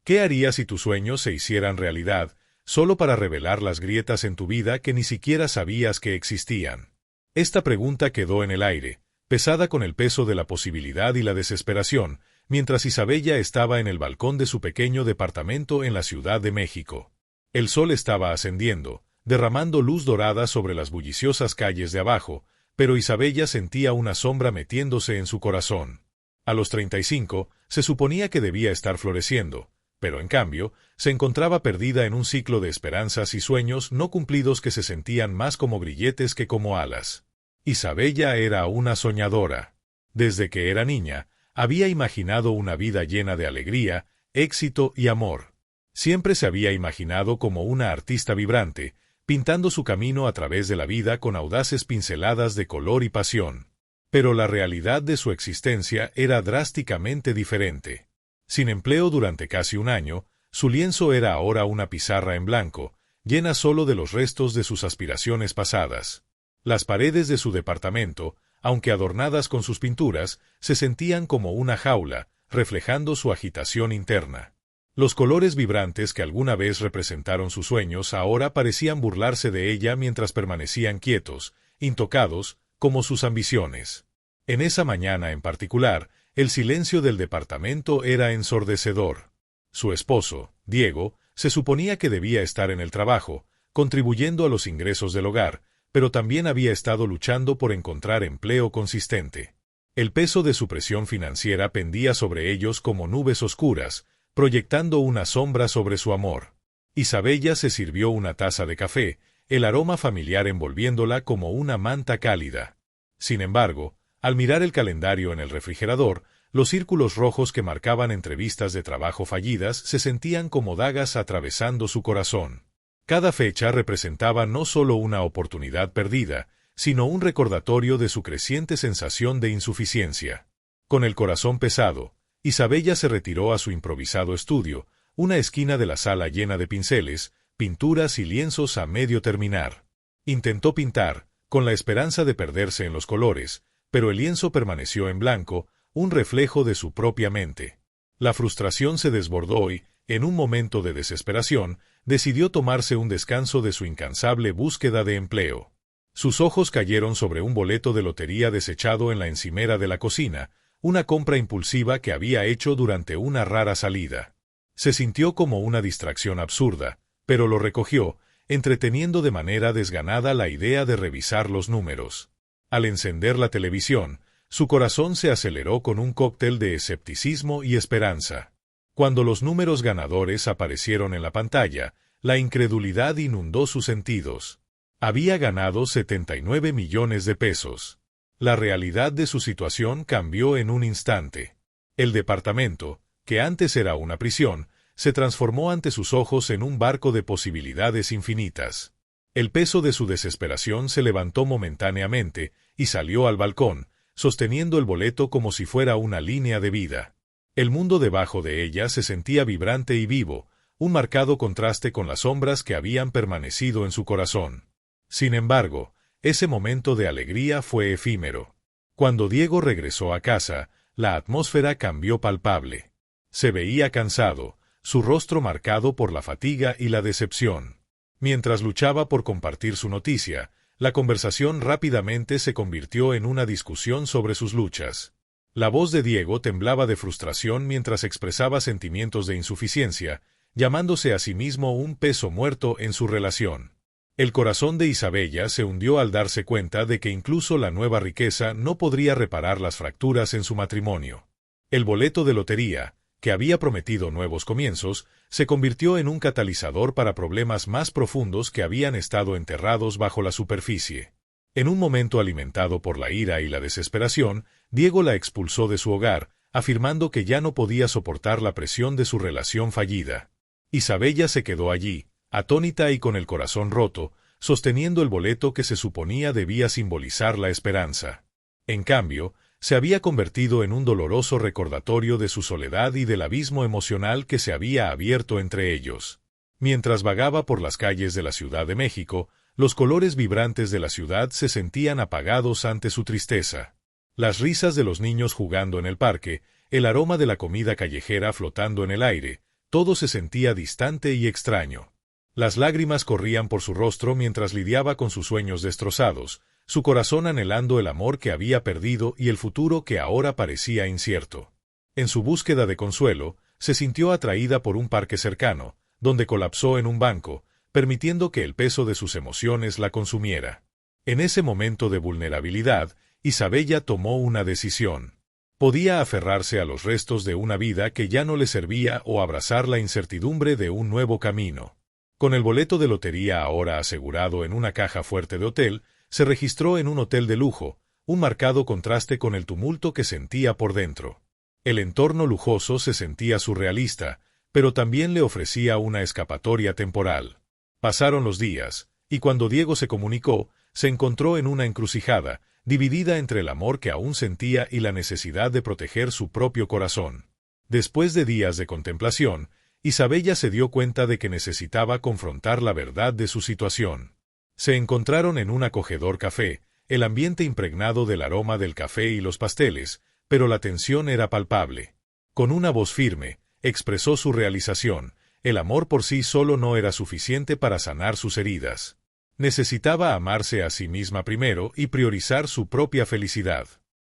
¿Qué harías si tus sueños se hicieran realidad, solo para revelar las grietas en tu vida que ni siquiera sabías que existían? Esta pregunta quedó en el aire, pesada con el peso de la posibilidad y la desesperación, mientras Isabella estaba en el balcón de su pequeño departamento en la Ciudad de México. El sol estaba ascendiendo, derramando luz dorada sobre las bulliciosas calles de abajo, pero Isabella sentía una sombra metiéndose en su corazón. A los 35, se suponía que debía estar floreciendo, pero en cambio, se encontraba perdida en un ciclo de esperanzas y sueños no cumplidos que se sentían más como grilletes que como alas. Isabella era una soñadora. Desde que era niña, había imaginado una vida llena de alegría, éxito y amor. Siempre se había imaginado como una artista vibrante, pintando su camino a través de la vida con audaces pinceladas de color y pasión. Pero la realidad de su existencia era drásticamente diferente. Sin empleo durante casi un año, su lienzo era ahora una pizarra en blanco, llena solo de los restos de sus aspiraciones pasadas. Las paredes de su departamento, aunque adornadas con sus pinturas, se sentían como una jaula, reflejando su agitación interna. Los colores vibrantes que alguna vez representaron sus sueños ahora parecían burlarse de ella mientras permanecían quietos, intocados, como sus ambiciones. En esa mañana en particular, el silencio del departamento era ensordecedor. Su esposo, Diego, se suponía que debía estar en el trabajo, contribuyendo a los ingresos del hogar, pero también había estado luchando por encontrar empleo consistente. El peso de su presión financiera pendía sobre ellos como nubes oscuras, proyectando una sombra sobre su amor. Isabella se sirvió una taza de café, el aroma familiar envolviéndola como una manta cálida. Sin embargo, al mirar el calendario en el refrigerador, los círculos rojos que marcaban entrevistas de trabajo fallidas se sentían como dagas atravesando su corazón. Cada fecha representaba no solo una oportunidad perdida, sino un recordatorio de su creciente sensación de insuficiencia. Con el corazón pesado, Isabella se retiró a su improvisado estudio, una esquina de la sala llena de pinceles, pinturas y lienzos a medio terminar. Intentó pintar, con la esperanza de perderse en los colores, pero el lienzo permaneció en blanco, un reflejo de su propia mente. La frustración se desbordó y, en un momento de desesperación, decidió tomarse un descanso de su incansable búsqueda de empleo. Sus ojos cayeron sobre un boleto de lotería desechado en la encimera de la cocina, una compra impulsiva que había hecho durante una rara salida. Se sintió como una distracción absurda, pero lo recogió, entreteniendo de manera desganada la idea de revisar los números. Al encender la televisión, su corazón se aceleró con un cóctel de escepticismo y esperanza. Cuando los números ganadores aparecieron en la pantalla, la incredulidad inundó sus sentidos. Había ganado 79 millones de pesos. La realidad de su situación cambió en un instante. El departamento, que antes era una prisión, se transformó ante sus ojos en un barco de posibilidades infinitas. El peso de su desesperación se levantó momentáneamente y salió al balcón, sosteniendo el boleto como si fuera una línea de vida. El mundo debajo de ella se sentía vibrante y vivo, un marcado contraste con las sombras que habían permanecido en su corazón. Sin embargo, ese momento de alegría fue efímero. Cuando Diego regresó a casa, la atmósfera cambió palpable. Se veía cansado, su rostro marcado por la fatiga y la decepción. Mientras luchaba por compartir su noticia, la conversación rápidamente se convirtió en una discusión sobre sus luchas. La voz de Diego temblaba de frustración mientras expresaba sentimientos de insuficiencia, llamándose a sí mismo un peso muerto en su relación. El corazón de Isabella se hundió al darse cuenta de que incluso la nueva riqueza no podría reparar las fracturas en su matrimonio. El boleto de lotería, que había prometido nuevos comienzos, se convirtió en un catalizador para problemas más profundos que habían estado enterrados bajo la superficie. En un momento alimentado por la ira y la desesperación, Diego la expulsó de su hogar, afirmando que ya no podía soportar la presión de su relación fallida. Isabella se quedó allí, atónita y con el corazón roto, sosteniendo el boleto que se suponía debía simbolizar la esperanza. En cambio, se había convertido en un doloroso recordatorio de su soledad y del abismo emocional que se había abierto entre ellos. Mientras vagaba por las calles de la Ciudad de México, los colores vibrantes de la ciudad se sentían apagados ante su tristeza. Las risas de los niños jugando en el parque, el aroma de la comida callejera flotando en el aire, Todo se sentía distante y extraño. Las lágrimas corrían por su rostro mientras lidiaba con sus sueños destrozados, su corazón anhelando el amor que había perdido y el futuro que ahora parecía incierto. En su búsqueda de consuelo, se sintió atraída por un parque cercano, donde colapsó en un banco, permitiendo que el peso de sus emociones la consumiera. En ese momento de vulnerabilidad, Isabella tomó una decisión. Podía aferrarse a los restos de una vida que ya no le servía o abrazar la incertidumbre de un nuevo camino. Con el boleto de lotería ahora asegurado en una caja fuerte de hotel, se registró en un hotel de lujo, un marcado contraste con el tumulto que sentía por dentro. El entorno lujoso se sentía surrealista, pero también le ofrecía una escapatoria temporal. Pasaron los días, y cuando Diego se comunicó, se encontró en una encrucijada, dividida entre el amor que aún sentía y la necesidad de proteger su propio corazón. Después de días de contemplación, Isabella se dio cuenta de que necesitaba confrontar la verdad de su situación. Se encontraron en un acogedor café, el ambiente impregnado del aroma del café y los pasteles, pero la tensión era palpable. Con una voz firme, expresó su realización: el amor por sí solo no era suficiente para sanar sus heridas. Necesitaba amarse a sí misma primero y priorizar su propia felicidad.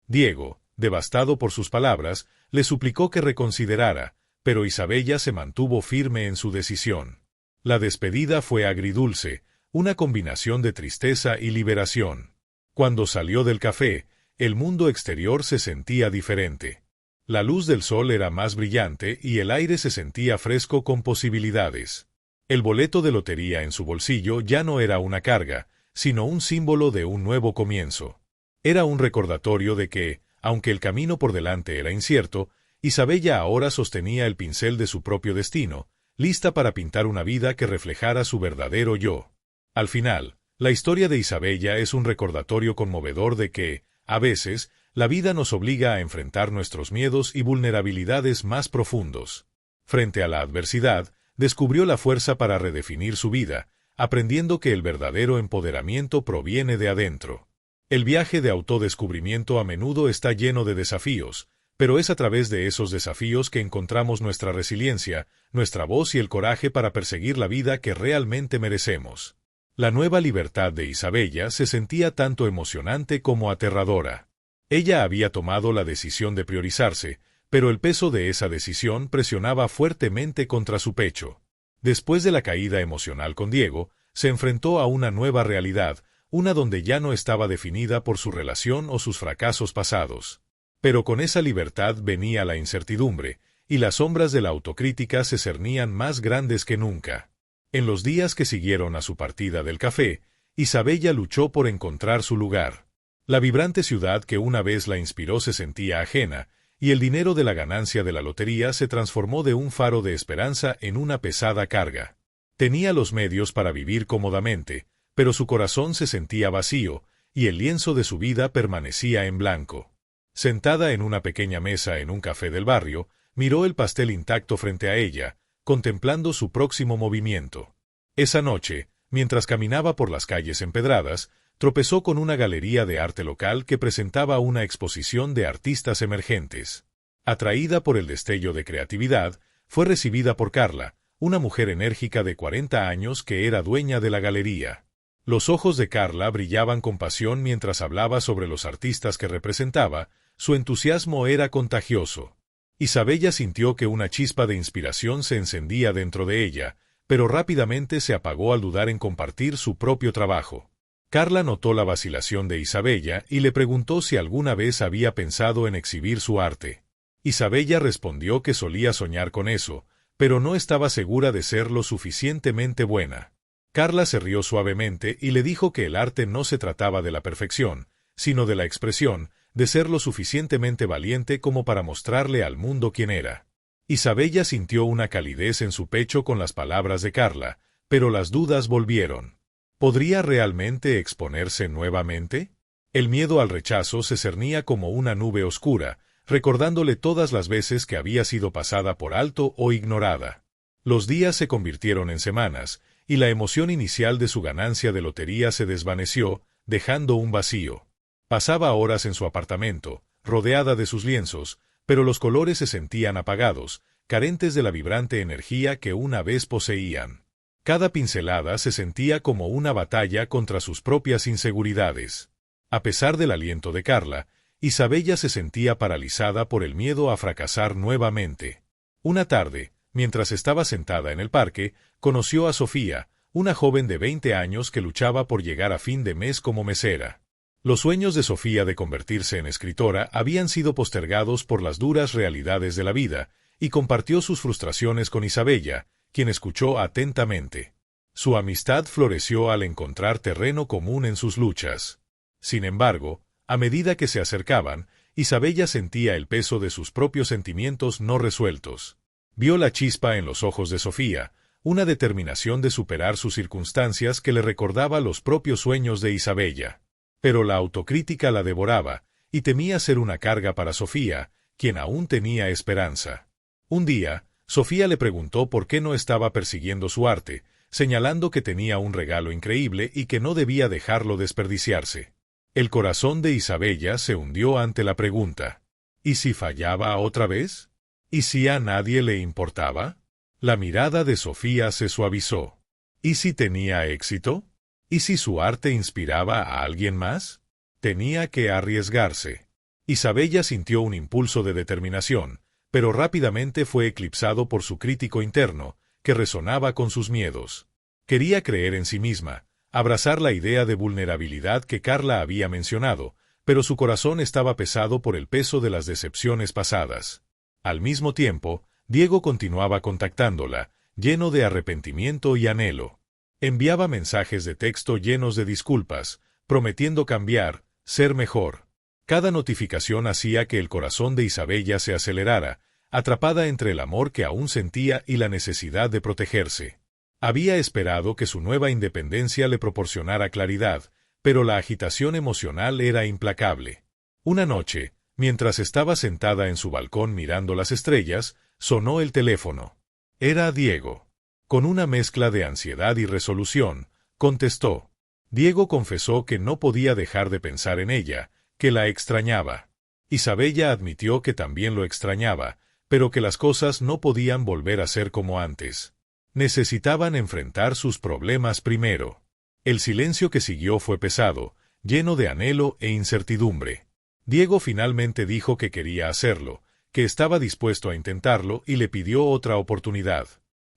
Diego, devastado por sus palabras, le suplicó que reconsiderara, pero Isabella se mantuvo firme en su decisión. La despedida fue agridulce, una combinación de tristeza y liberación. Cuando salió del café, el mundo exterior se sentía diferente. La luz del sol era más brillante y el aire se sentía fresco con posibilidades. El boleto de lotería en su bolsillo ya no era una carga, sino un símbolo de un nuevo comienzo. Era un recordatorio de que, aunque el camino por delante era incierto, Isabella ahora sostenía el pincel de su propio destino, lista para pintar una vida que reflejara su verdadero yo. Al final, la historia de Isabella es un recordatorio conmovedor de que, a veces, la vida nos obliga a enfrentar nuestros miedos y vulnerabilidades más profundos. Frente a la adversidad, descubrió la fuerza para redefinir su vida, aprendiendo que el verdadero empoderamiento proviene de adentro. El viaje de autodescubrimiento a menudo está lleno de desafíos, pero es a través de esos desafíos que encontramos nuestra resiliencia, nuestra voz y el coraje para perseguir la vida que realmente merecemos. La nueva libertad de Isabella se sentía tanto emocionante como aterradora. Ella había tomado la decisión de priorizarse, pero el peso de esa decisión presionaba fuertemente contra su pecho. Después de la caída emocional con Diego, se enfrentó a una nueva realidad, una donde ya no estaba definida por su relación o sus fracasos pasados. Pero con esa libertad venía la incertidumbre, y las sombras de la autocrítica se cernían más grandes que nunca. En los días que siguieron a su partida del café, Isabella luchó por encontrar su lugar. La vibrante ciudad que una vez la inspiró se sentía ajena, y el dinero de la ganancia de la lotería se transformó de un faro de esperanza en una pesada carga. Tenía los medios para vivir cómodamente, pero su corazón se sentía vacío, y el lienzo de su vida permanecía en blanco. Sentada en una pequeña mesa en un café del barrio, miró el pastel intacto frente a ella, contemplando su próximo movimiento. Esa noche, mientras caminaba por las calles empedradas, tropezó con una galería de arte local que presentaba una exposición de artistas emergentes. Atraída por el destello de creatividad, fue recibida por Carla, una mujer enérgica de 40 años que era dueña de la galería. Los ojos de Carla brillaban con pasión mientras hablaba sobre los artistas que representaba, su entusiasmo era contagioso. Isabella sintió que una chispa de inspiración se encendía dentro de ella, pero rápidamente se apagó al dudar en compartir su propio trabajo. Carla notó la vacilación de Isabella y le preguntó si alguna vez había pensado en exhibir su arte. Isabella respondió que solía soñar con eso, pero no estaba segura de ser lo suficientemente buena. Carla se rió suavemente y le dijo que el arte no se trataba de la perfección, sino de la expresión, de ser lo suficientemente valiente como para mostrarle al mundo quién era. Isabella sintió una calidez en su pecho con las palabras de Carla, pero las dudas volvieron. ¿Podría realmente exponerse nuevamente? El miedo al rechazo se cernía como una nube oscura, recordándole todas las veces que había sido pasada por alto o ignorada. Los días se convirtieron en semanas, y la emoción inicial de su ganancia de lotería se desvaneció, dejando un vacío. Pasaba horas en su apartamento, rodeada de sus lienzos, pero los colores se sentían apagados, carentes de la vibrante energía que una vez poseían. Cada pincelada se sentía como una batalla contra sus propias inseguridades. A pesar del aliento de Carla, Isabella se sentía paralizada por el miedo a fracasar nuevamente. Una tarde, mientras estaba sentada en el parque, conoció a Sofía, una joven de 20 años que luchaba por llegar a fin de mes como mesera. Los sueños de Sofía de convertirse en escritora habían sido postergados por las duras realidades de la vida, y compartió sus frustraciones con Isabella, quien escuchó atentamente. Su amistad floreció al encontrar terreno común en sus luchas. Sin embargo, a medida que se acercaban, Isabella sentía el peso de sus propios sentimientos no resueltos. Vio la chispa en los ojos de Sofía, una determinación de superar sus circunstancias que le recordaba los propios sueños de Isabella. Pero la autocrítica la devoraba, y temía ser una carga para Sofía, quien aún tenía esperanza. Un día, Sofía le preguntó por qué no estaba persiguiendo su arte, señalando que tenía un regalo increíble y que no debía dejarlo desperdiciarse. El corazón de Isabella se hundió ante la pregunta. ¿Y si fallaba otra vez? ¿Y si a nadie le importaba? La mirada de Sofía se suavizó. ¿Y si tenía éxito? ¿Y si su arte inspiraba a alguien más? Tenía que arriesgarse. Isabella sintió un impulso de determinación, pero rápidamente fue eclipsado por su crítico interno, que resonaba con sus miedos. Quería creer en sí misma, abrazar la idea de vulnerabilidad que Carla había mencionado, pero su corazón estaba pesado por el peso de las decepciones pasadas. Al mismo tiempo, Diego continuaba contactándola, lleno de arrepentimiento y anhelo. Enviaba mensajes de texto llenos de disculpas, prometiendo cambiar, ser mejor. Cada notificación hacía que el corazón de Isabella se acelerara, atrapada entre el amor que aún sentía y la necesidad de protegerse. Había esperado que su nueva independencia le proporcionara claridad, pero la agitación emocional era implacable. Una noche, mientras estaba sentada en su balcón mirando las estrellas, sonó el teléfono. Era Diego. Con una mezcla de ansiedad y resolución, contestó. Diego confesó que no podía dejar de pensar en ella, que la extrañaba. Isabella admitió que también lo extrañaba, pero que las cosas no podían volver a ser como antes. Necesitaban enfrentar sus problemas primero. El silencio que siguió fue pesado, lleno de anhelo e incertidumbre. Diego finalmente dijo que quería hacerlo, que estaba dispuesto a intentarlo y le pidió otra oportunidad.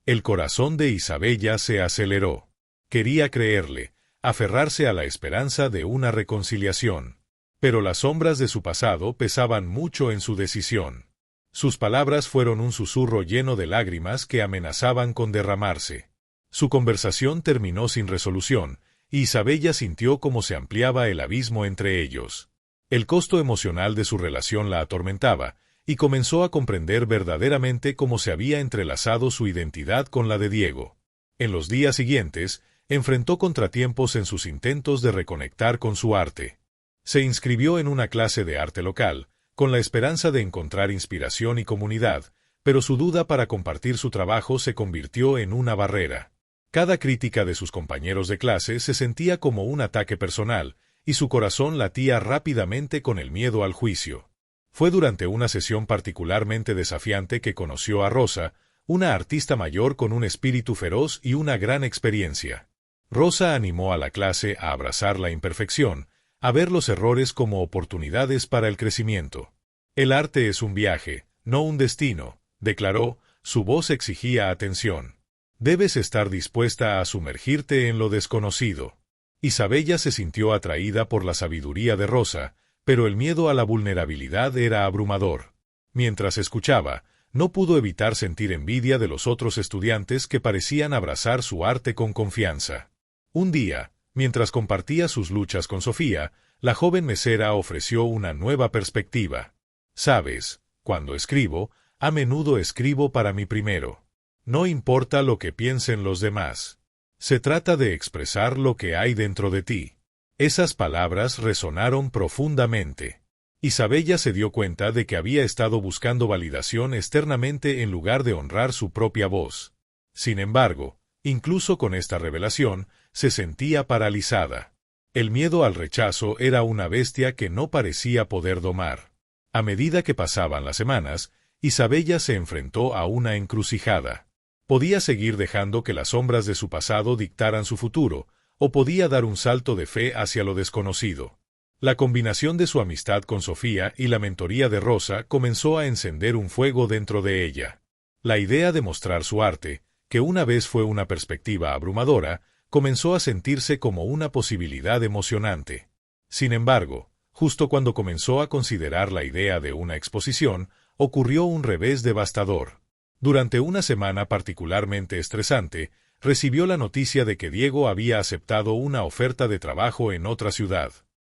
El corazón de Isabella se aceleró. Quería creerle, aferrarse a la esperanza de una reconciliación. Pero las sombras de su pasado pesaban mucho en su decisión. Sus palabras fueron un susurro lleno de lágrimas que amenazaban con derramarse. Su conversación terminó sin resolución, y Isabella sintió cómo se ampliaba el abismo entre ellos. El costo emocional de su relación la atormentaba, y comenzó a comprender verdaderamente cómo se había entrelazado su identidad con la de Diego. En los días siguientes, enfrentó contratiempos en sus intentos de reconectar con su arte. Se inscribió en una clase de arte local, con la esperanza de encontrar inspiración y comunidad, pero su duda para compartir su trabajo se convirtió en una barrera. Cada crítica de sus compañeros de clase se sentía como un ataque personal, y su corazón latía rápidamente con el miedo al juicio. Fue durante una sesión particularmente desafiante que conoció a Rosa, una artista mayor con un espíritu feroz y una gran experiencia. Rosa animó a la clase a abrazar la imperfección, a ver los errores como oportunidades para el crecimiento. El arte es un viaje, no un destino, declaró, su voz exigía atención. Debes estar dispuesta a sumergirte en lo desconocido. Isabella se sintió atraída por la sabiduría de Rosa, pero el miedo a la vulnerabilidad era abrumador. Mientras escuchaba, no pudo evitar sentir envidia de los otros estudiantes que parecían abrazar su arte con confianza. Un día, mientras compartía sus luchas con Sofía, la joven mesera ofreció una nueva perspectiva. Sabes, cuando escribo, a menudo escribo para mí primero. No importa lo que piensen los demás. Se trata de expresar lo que hay dentro de ti. Esas palabras resonaron profundamente. Isabella se dio cuenta de que había estado buscando validación externamente en lugar de honrar su propia voz. Sin embargo, incluso con esta revelación, se sentía paralizada. El miedo al rechazo era una bestia que no parecía poder domar. A medida que pasaban las semanas, Isabella se enfrentó a una encrucijada. Podía seguir dejando que las sombras de su pasado dictaran su futuro, o podía dar un salto de fe hacia lo desconocido. La combinación de su amistad con Sofía y la mentoría de Rosa comenzó a encender un fuego dentro de ella. La idea de mostrar su arte, que una vez fue una perspectiva abrumadora, comenzó a sentirse como una posibilidad emocionante. Sin embargo, justo cuando comenzó a considerar la idea de una exposición, ocurrió un revés devastador. Durante una semana particularmente estresante, recibió la noticia de que Diego había aceptado una oferta de trabajo en otra ciudad.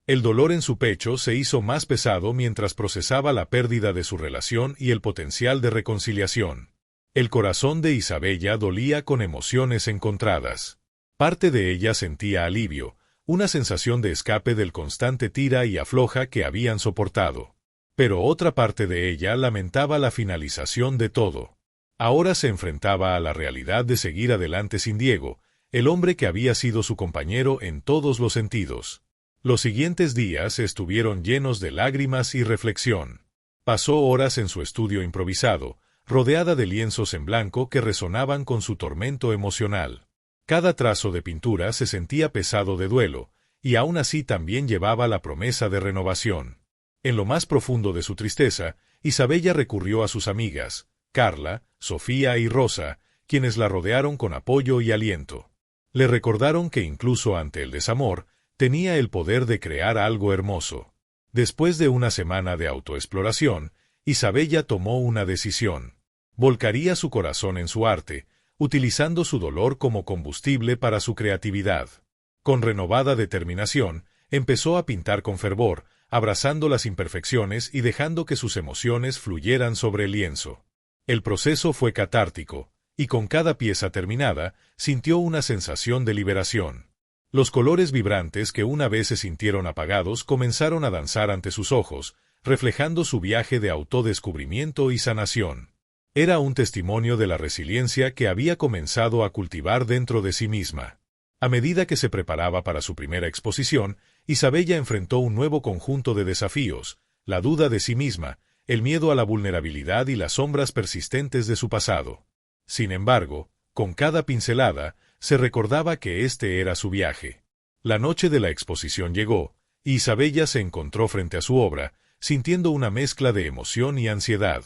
El dolor en su pecho se hizo más pesado mientras procesaba la pérdida de su relación y el potencial de reconciliación. El corazón de Isabella dolía con emociones encontradas. Parte de ella sentía alivio, una sensación de escape del constante tira y afloja que habían soportado. Pero otra parte de ella lamentaba la finalización de todo. Ahora se enfrentaba a la realidad de seguir adelante sin Diego, el hombre que había sido su compañero en todos los sentidos. Los siguientes días estuvieron llenos de lágrimas y reflexión. Pasó horas en su estudio improvisado, rodeada de lienzos en blanco que resonaban con su tormento emocional. Cada trazo de pintura se sentía pesado de duelo, y aún así también llevaba la promesa de renovación. En lo más profundo de su tristeza, Isabella recurrió a sus amigas, Carla, Sofía y Rosa, quienes la rodearon con apoyo y aliento. Le recordaron que incluso ante el desamor, tenía el poder de crear algo hermoso. Después de una semana de autoexploración, Isabella tomó una decisión. Volcaría su corazón en su arte, utilizando su dolor como combustible para su creatividad. Con renovada determinación, empezó a pintar con fervor, abrazando las imperfecciones y dejando que sus emociones fluyeran sobre el lienzo. El proceso fue catártico, y con cada pieza terminada, sintió una sensación de liberación. Los colores vibrantes que una vez se sintieron apagados comenzaron a danzar ante sus ojos, reflejando su viaje de autodescubrimiento y sanación. Era un testimonio de la resiliencia que había comenzado a cultivar dentro de sí misma. A medida que se preparaba para su primera exposición, Isabella enfrentó un nuevo conjunto de desafíos, la duda de sí misma, el miedo a la vulnerabilidad y las sombras persistentes de su pasado. Sin embargo, con cada pincelada, se recordaba que este era su viaje. La noche de la exposición llegó, y Isabella se encontró frente a su obra, sintiendo una mezcla de emoción y ansiedad.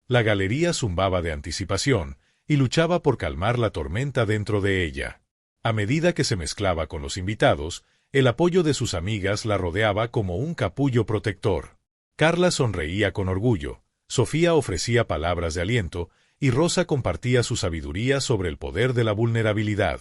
La galería zumbaba de anticipación, y luchaba por calmar la tormenta dentro de ella. A medida que se mezclaba con los invitados, el apoyo de sus amigas la rodeaba como un capullo protector. Carla sonreía con orgullo, Sofía ofrecía palabras de aliento, y Rosa compartía su sabiduría sobre el poder de la vulnerabilidad.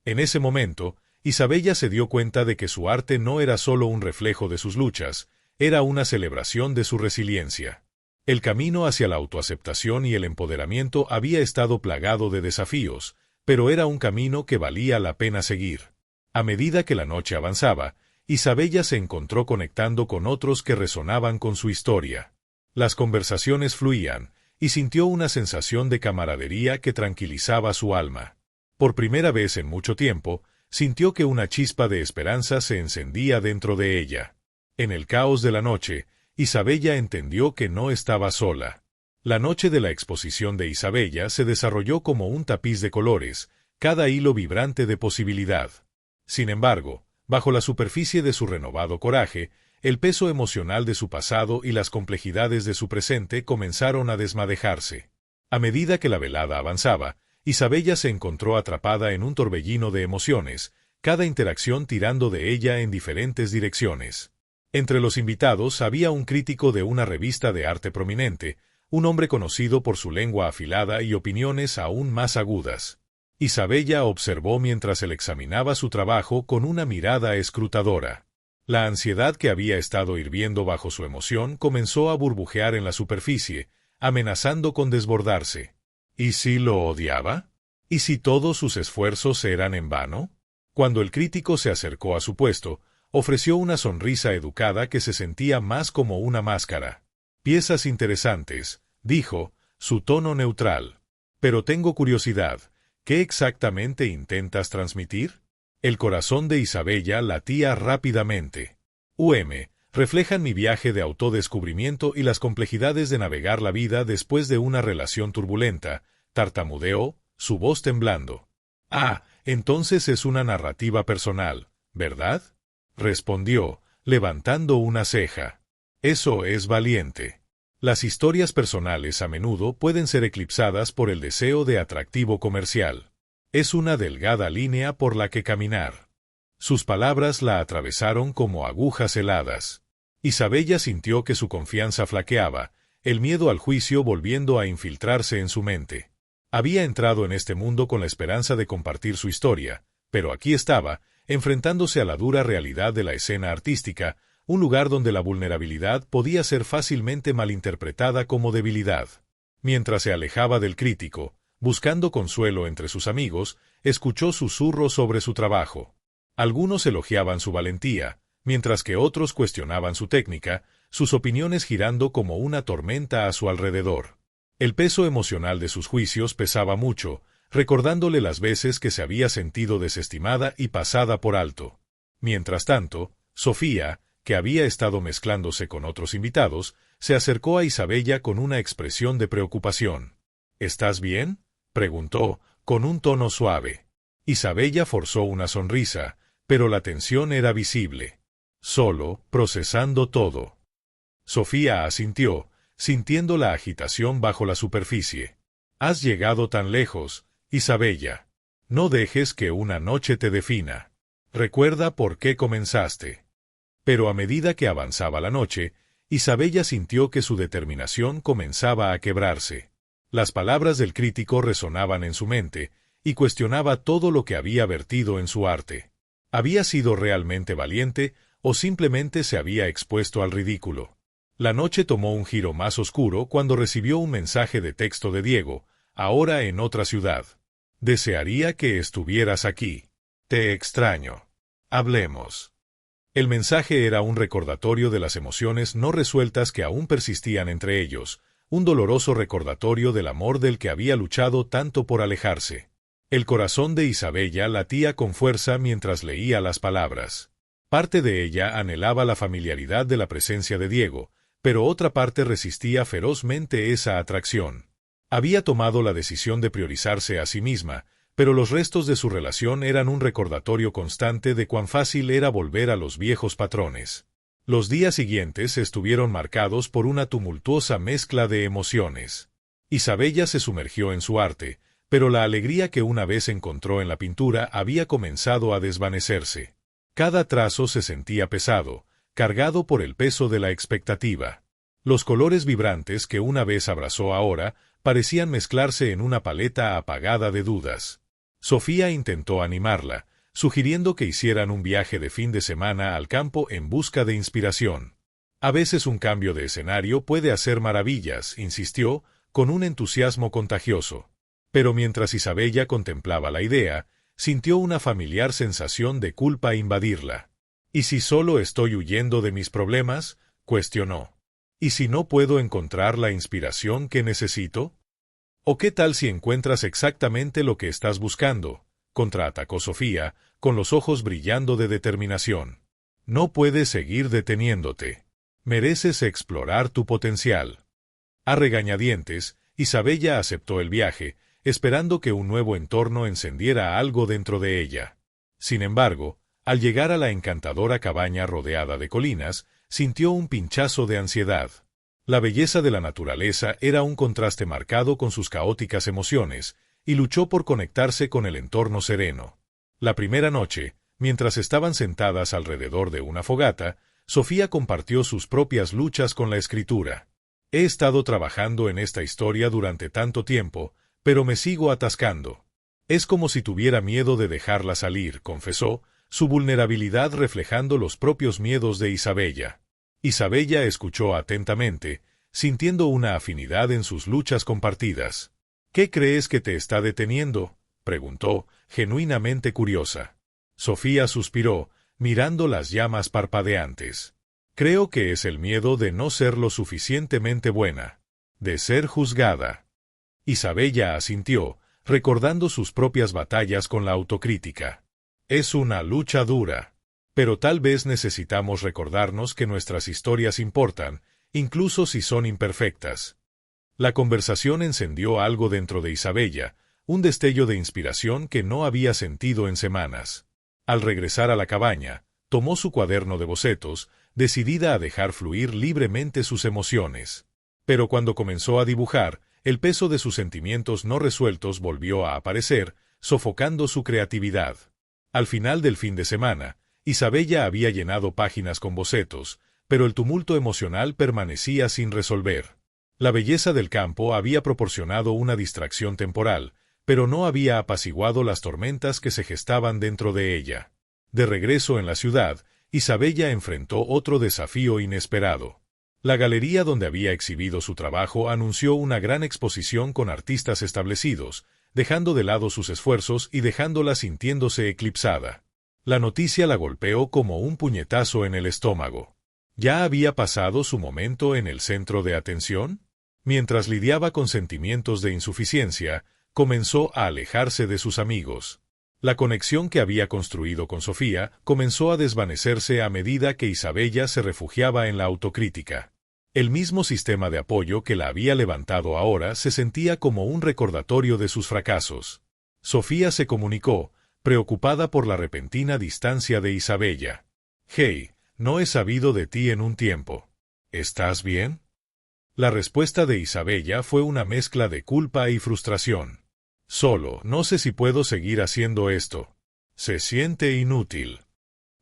En ese momento, Isabella se dio cuenta de que su arte no era solo un reflejo de sus luchas, era una celebración de su resiliencia. El camino hacia la autoaceptación y el empoderamiento había estado plagado de desafíos, pero era un camino que valía la pena seguir. A medida que la noche avanzaba, Isabella se encontró conectando con otros que resonaban con su historia. Las conversaciones fluían, y sintió una sensación de camaradería que tranquilizaba su alma. Por primera vez en mucho tiempo, sintió que una chispa de esperanza se encendía dentro de ella. En el caos de la noche, Isabella entendió que no estaba sola. La noche de la exposición de Isabella se desarrolló como un tapiz de colores, cada hilo vibrante de posibilidad. Sin embargo, bajo la superficie de su renovado coraje, el peso emocional de su pasado y las complejidades de su presente comenzaron a desmadejarse. A medida que la velada avanzaba, Isabella se encontró atrapada en un torbellino de emociones, cada interacción tirando de ella en diferentes direcciones. Entre los invitados había un crítico de una revista de arte prominente, un hombre conocido por su lengua afilada y opiniones aún más agudas. Isabella observó mientras él examinaba su trabajo con una mirada escrutadora. La ansiedad que había estado hirviendo bajo su emoción comenzó a burbujear en la superficie, amenazando con desbordarse. ¿Y si lo odiaba? ¿Y si todos sus esfuerzos eran en vano? Cuando el crítico se acercó a su puesto, ofreció una sonrisa educada que se sentía más como una máscara. «Piezas interesantes», dijo, su tono neutral. «Pero tengo curiosidad, ¿qué exactamente intentas transmitir?» El corazón de Isabella latía rápidamente. Reflejan mi viaje de autodescubrimiento y las complejidades de navegar la vida después de una relación turbulenta, tartamudeó, su voz temblando. Ah, entonces es una narrativa personal, ¿verdad? Respondió, levantando una ceja. Eso es valiente. Las historias personales a menudo pueden ser eclipsadas por el deseo de atractivo comercial. Es una delgada línea por la que caminar. Sus palabras la atravesaron como agujas heladas. Isabella sintió que su confianza flaqueaba, el miedo al juicio volviendo a infiltrarse en su mente. Había entrado en este mundo con la esperanza de compartir su historia, pero aquí estaba, enfrentándose a la dura realidad de la escena artística, un lugar donde la vulnerabilidad podía ser fácilmente malinterpretada como debilidad. Mientras se alejaba del crítico, buscando consuelo entre sus amigos, escuchó susurros sobre su trabajo. Algunos elogiaban su valentía, mientras que otros cuestionaban su técnica, sus opiniones girando como una tormenta a su alrededor. El peso emocional de sus juicios pesaba mucho, recordándole las veces que se había sentido desestimada y pasada por alto. Mientras tanto, Sofía, que había estado mezclándose con otros invitados, se acercó a Isabella con una expresión de preocupación. ¿Estás bien?, preguntó, con un tono suave. Isabella forzó una sonrisa, pero la tensión era visible. Solo, procesando todo. Sofía asintió, sintiendo la agitación bajo la superficie. Has llegado tan lejos, Isabella. No dejes que una noche te defina. Recuerda por qué comenzaste. Pero a medida que avanzaba la noche, Isabella sintió que su determinación comenzaba a quebrarse. Las palabras del crítico resonaban en su mente, y cuestionaba todo lo que había vertido en su arte. ¿Había sido realmente valiente, o simplemente se había expuesto al ridículo? La noche tomó un giro más oscuro cuando recibió un mensaje de texto de Diego, ahora en otra ciudad. Desearía que estuvieras aquí. Te extraño. Hablemos. El mensaje era un recordatorio de las emociones no resueltas que aún persistían entre ellos, un doloroso recordatorio del amor del que había luchado tanto por alejarse. El corazón de Isabella latía con fuerza mientras leía las palabras. Parte de ella anhelaba la familiaridad de la presencia de Diego, pero otra parte resistía ferozmente esa atracción. Había tomado la decisión de priorizarse a sí misma, pero los restos de su relación eran un recordatorio constante de cuán fácil era volver a los viejos patrones. Los días siguientes estuvieron marcados por una tumultuosa mezcla de emociones. Isabella se sumergió en su arte, pero la alegría que una vez encontró en la pintura había comenzado a desvanecerse. Cada trazo se sentía pesado, cargado por el peso de la expectativa. Los colores vibrantes que una vez abrazó ahora parecían mezclarse en una paleta apagada de dudas. Sofía intentó animarla, sugiriendo que hicieran un viaje de fin de semana al campo en busca de inspiración. A veces un cambio de escenario puede hacer maravillas, insistió, con un entusiasmo contagioso. Pero mientras Isabella contemplaba la idea, sintió una familiar sensación de culpa invadirla. ¿Y si solo estoy huyendo de mis problemas?, cuestionó. ¿Y si no puedo encontrar la inspiración que necesito? ¿O qué tal si encuentras exactamente lo que estás buscando?, contraatacó Sofía, con los ojos brillando de determinación. No puedes seguir deteniéndote. Mereces explorar tu potencial. A regañadientes, Isabella aceptó el viaje, esperando que un nuevo entorno encendiera algo dentro de ella. Sin embargo, al llegar a la encantadora cabaña rodeada de colinas, sintió un pinchazo de ansiedad. La belleza de la naturaleza era un contraste marcado con sus caóticas emociones, y luchó por conectarse con el entorno sereno. La primera noche, mientras estaban sentadas alrededor de una fogata, Sofía compartió sus propias luchas con la escritura. He estado trabajando en esta historia durante tanto tiempo, pero me sigo atascando. Es como si tuviera miedo de dejarla salir, confesó, su vulnerabilidad reflejando los propios miedos de Isabella. Isabella escuchó atentamente, sintiendo una afinidad en sus luchas compartidas. ¿Qué crees que te está deteniendo?, preguntó, genuinamente curiosa. Sofía suspiró, mirando las llamas parpadeantes. Creo que es el miedo de no ser lo suficientemente buena, de ser juzgada. Isabella asintió, recordando sus propias batallas con la autocrítica. Es una lucha dura. Pero tal vez necesitamos recordarnos que nuestras historias importan, incluso si son imperfectas. La conversación encendió algo dentro de Isabella, un destello de inspiración que no había sentido en semanas. Al regresar a la cabaña, tomó su cuaderno de bocetos, decidida a dejar fluir libremente sus emociones. Pero cuando comenzó a dibujar, el peso de sus sentimientos no resueltos volvió a aparecer, sofocando su creatividad. Al final del fin de semana, Isabella había llenado páginas con bocetos, pero el tumulto emocional permanecía sin resolver. La belleza del campo había proporcionado una distracción temporal, pero no había apaciguado las tormentas que se gestaban dentro de ella. De regreso en la ciudad, Isabella enfrentó otro desafío inesperado. La galería donde había exhibido su trabajo anunció una gran exposición con artistas establecidos, dejando de lado sus esfuerzos y dejándola sintiéndose eclipsada. La noticia la golpeó como un puñetazo en el estómago. ¿Ya había pasado su momento en el centro de atención? Mientras lidiaba con sentimientos de insuficiencia, comenzó a alejarse de sus amigos. La conexión que había construido con Sofía comenzó a desvanecerse a medida que Isabella se refugiaba en la autocrítica. El mismo sistema de apoyo que la había levantado ahora se sentía como un recordatorio de sus fracasos. Sofía se comunicó, preocupada por la repentina distancia de Isabella. «Hey, no he sabido de ti en un tiempo. ¿Estás bien?» La respuesta de Isabella fue una mezcla de culpa y frustración. «Solo, no sé si puedo seguir haciendo esto. Se siente inútil».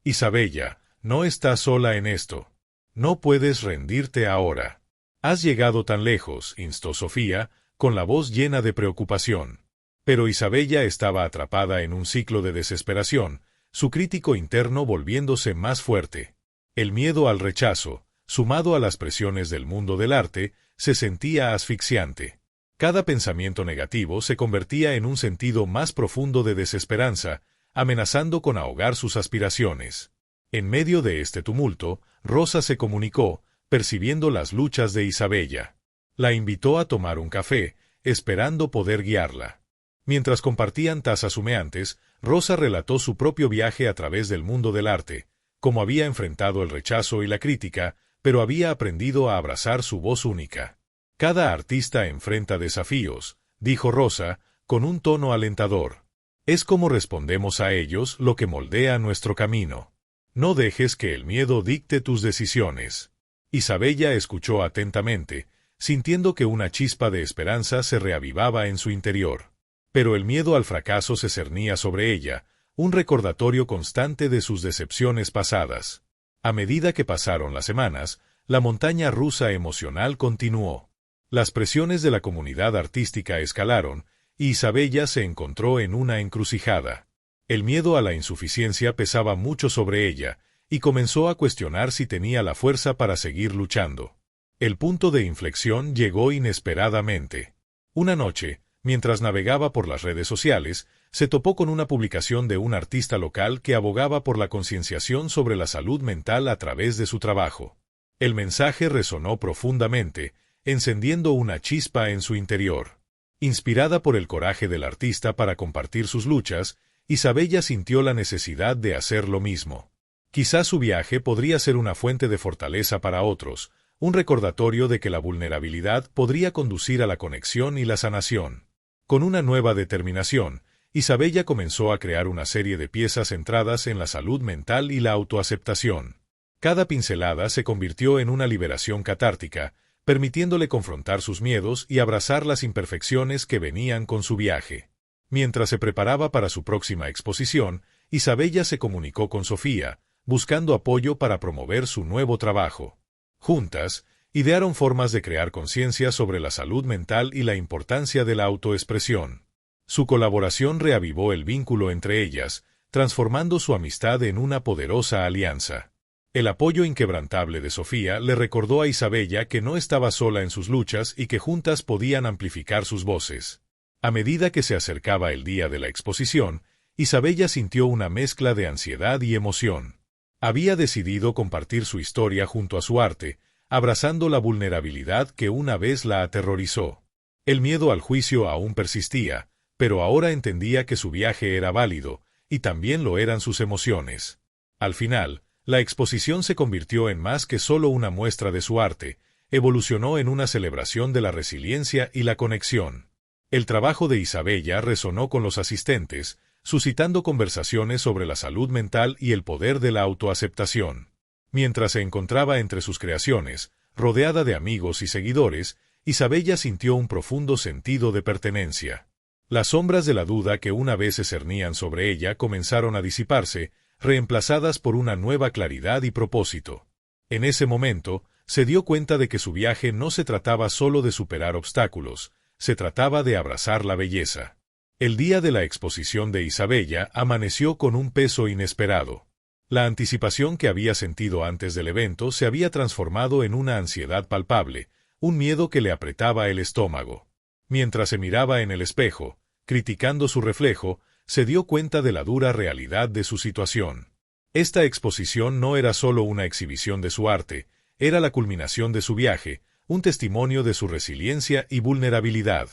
«Isabella, no estás sola en esto. No puedes rendirte ahora. Has llegado tan lejos», instó Sofía, con la voz llena de preocupación. Pero Isabella estaba atrapada en un ciclo de desesperación, su crítico interno volviéndose más fuerte. El miedo al rechazo, sumado a las presiones del mundo del arte, se sentía asfixiante. Cada pensamiento negativo se convertía en un sentido más profundo de desesperanza, amenazando con ahogar sus aspiraciones. En medio de este tumulto, Rosa se comunicó, percibiendo las luchas de Isabella. La invitó a tomar un café, esperando poder guiarla. Mientras compartían tazas humeantes, Rosa relató su propio viaje a través del mundo del arte, cómo había enfrentado el rechazo y la crítica, pero había aprendido a abrazar su voz única. «Cada artista enfrenta desafíos», dijo Rosa, con un tono alentador. «Es como respondemos a ellos lo que moldea nuestro camino. No dejes que el miedo dicte tus decisiones». Isabella escuchó atentamente, sintiendo que una chispa de esperanza se reavivaba en su interior. Pero el miedo al fracaso se cernía sobre ella, un recordatorio constante de sus decepciones pasadas. A medida que pasaron las semanas, la montaña rusa emocional continuó. Las presiones de la comunidad artística escalaron, y Isabella se encontró en una encrucijada. El miedo a la insuficiencia pesaba mucho sobre ella, y comenzó a cuestionar si tenía la fuerza para seguir luchando. El punto de inflexión llegó inesperadamente. Una noche, mientras navegaba por las redes sociales, se topó con una publicación de un artista local que abogaba por la concienciación sobre la salud mental a través de su trabajo. El mensaje resonó profundamente, encendiendo una chispa en su interior. Inspirada por el coraje del artista para compartir sus luchas, Isabella sintió la necesidad de hacer lo mismo. Quizás su viaje podría ser una fuente de fortaleza para otros, un recordatorio de que la vulnerabilidad podría conducir a la conexión y la sanación. Con una nueva determinación, Isabella comenzó a crear una serie de piezas centradas en la salud mental y la autoaceptación. Cada pincelada se convirtió en una liberación catártica, permitiéndole confrontar sus miedos y abrazar las imperfecciones que venían con su viaje. Mientras se preparaba para su próxima exposición, Isabella se comunicó con Sofía, buscando apoyo para promover su nuevo trabajo. Juntas, idearon formas de crear conciencia sobre la salud mental y la importancia de la autoexpresión. Su colaboración reavivó el vínculo entre ellas, transformando su amistad en una poderosa alianza. El apoyo inquebrantable de Sofía le recordó a Isabella que no estaba sola en sus luchas y que juntas podían amplificar sus voces. A medida que se acercaba el día de la exposición, Isabella sintió una mezcla de ansiedad y emoción. Había decidido compartir su historia junto a su arte, abrazando la vulnerabilidad que una vez la aterrorizó. El miedo al juicio aún persistía, pero ahora entendía que su viaje era válido, y también lo eran sus emociones. Al final, la exposición se convirtió en más que solo una muestra de su arte, evolucionó en una celebración de la resiliencia y la conexión. El trabajo de Isabella resonó con los asistentes, suscitando conversaciones sobre la salud mental y el poder de la autoaceptación. Mientras se encontraba entre sus creaciones, rodeada de amigos y seguidores, Isabella sintió un profundo sentido de pertenencia. Las sombras de la duda que una vez se cernían sobre ella comenzaron a disiparse, reemplazadas por una nueva claridad y propósito. En ese momento, se dio cuenta de que su viaje no se trataba solo de superar obstáculos, se trataba de abrazar la belleza. El día de la exposición de Isabella amaneció con un peso inesperado. La anticipación que había sentido antes del evento se había transformado en una ansiedad palpable, un miedo que le apretaba el estómago. Mientras se miraba en el espejo, criticando su reflejo, se dio cuenta de la dura realidad de su situación. Esta exposición no era solo una exhibición de su arte, era la culminación de su viaje, un testimonio de su resiliencia y vulnerabilidad.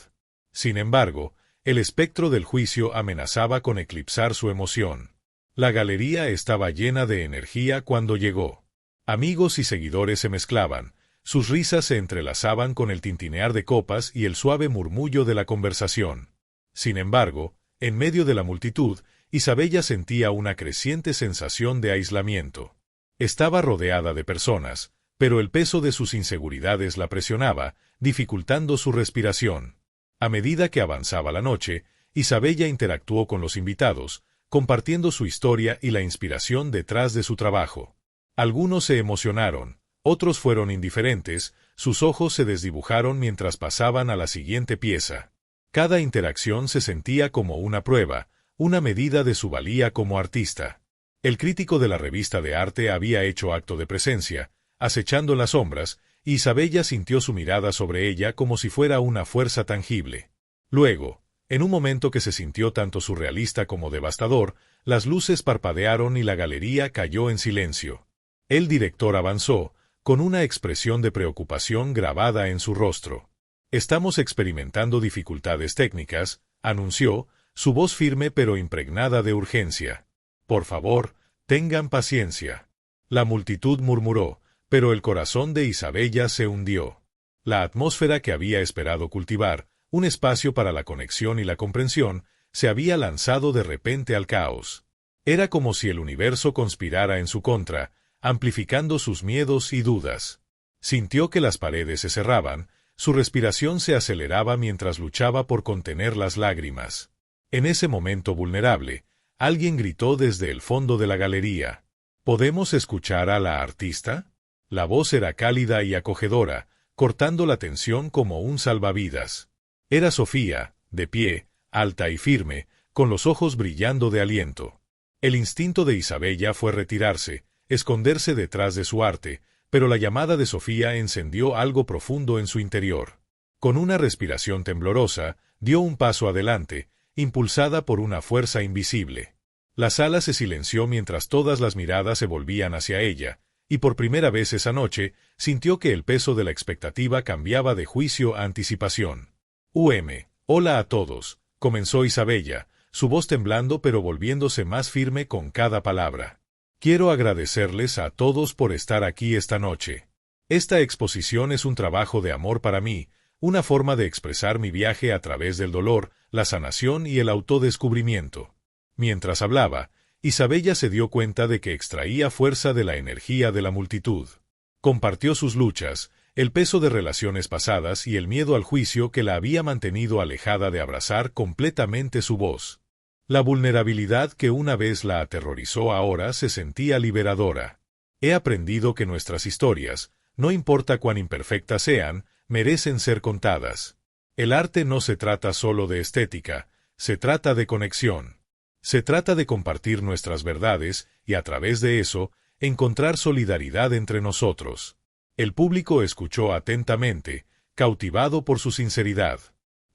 Sin embargo, el espectro del juicio amenazaba con eclipsar su emoción. La galería estaba llena de energía cuando llegó. Amigos y seguidores se mezclaban, sus risas se entrelazaban con el tintinear de copas y el suave murmullo de la conversación. Sin embargo, en medio de la multitud, Isabella sentía una creciente sensación de aislamiento. Estaba rodeada de personas, pero el peso de sus inseguridades la presionaba, dificultando su respiración. A medida que avanzaba la noche, Isabella interactuó con los invitados, compartiendo su historia y la inspiración detrás de su trabajo. Algunos se emocionaron, otros fueron indiferentes, sus ojos se desdibujaron mientras pasaban a la siguiente pieza. Cada interacción se sentía como una prueba, una medida de su valía como artista. El crítico de la revista de arte había hecho acto de presencia, acechando las sombras, y Isabella sintió su mirada sobre ella como si fuera una fuerza tangible. Luego, en un momento que se sintió tanto surrealista como devastador, las luces parpadearon y la galería cayó en silencio. El director avanzó, con una expresión de preocupación grabada en su rostro. «Estamos experimentando dificultades técnicas», anunció, su voz firme pero impregnada de urgencia. «Por favor, tengan paciencia». La multitud murmuró, pero el corazón de Isabella se hundió. La atmósfera que había esperado cultivar, un espacio para la conexión y la comprensión, se había lanzado de repente al caos. Era como si el universo conspirara en su contra, amplificando sus miedos y dudas. Sintió que las paredes se cerraban, su respiración se aceleraba mientras luchaba por contener las lágrimas. En ese momento vulnerable, alguien gritó desde el fondo de la galería. ¿Podemos escuchar a la artista? La voz era cálida y acogedora, cortando la tensión como un salvavidas. Era Sofía, de pie, alta y firme, con los ojos brillando de aliento. El instinto de Isabella fue retirarse, esconderse detrás de su arte, pero la llamada de Sofía encendió algo profundo en su interior. Con una respiración temblorosa, dio un paso adelante, impulsada por una fuerza invisible. La sala se silenció mientras todas las miradas se volvían hacia ella, y por primera vez esa noche, sintió que el peso de la expectativa cambiaba de juicio a anticipación. Hola a todos, comenzó Isabella, su voz temblando pero volviéndose más firme con cada palabra. Quiero agradecerles a todos por estar aquí esta noche. Esta exposición es un trabajo de amor para mí, una forma de expresar mi viaje a través del dolor, la sanación y el autodescubrimiento. Mientras hablaba, Isabella se dio cuenta de que extraía fuerza de la energía de la multitud. Compartió sus luchas, el peso de relaciones pasadas y el miedo al juicio que la había mantenido alejada de abrazar completamente su voz. La vulnerabilidad que una vez la aterrorizó ahora se sentía liberadora. He aprendido que nuestras historias, no importa cuán imperfectas sean, merecen ser contadas. El arte no se trata solo de estética, se trata de conexión. Se trata de compartir nuestras verdades y a través de eso, encontrar solidaridad entre nosotros. El público escuchó atentamente, cautivado por su sinceridad.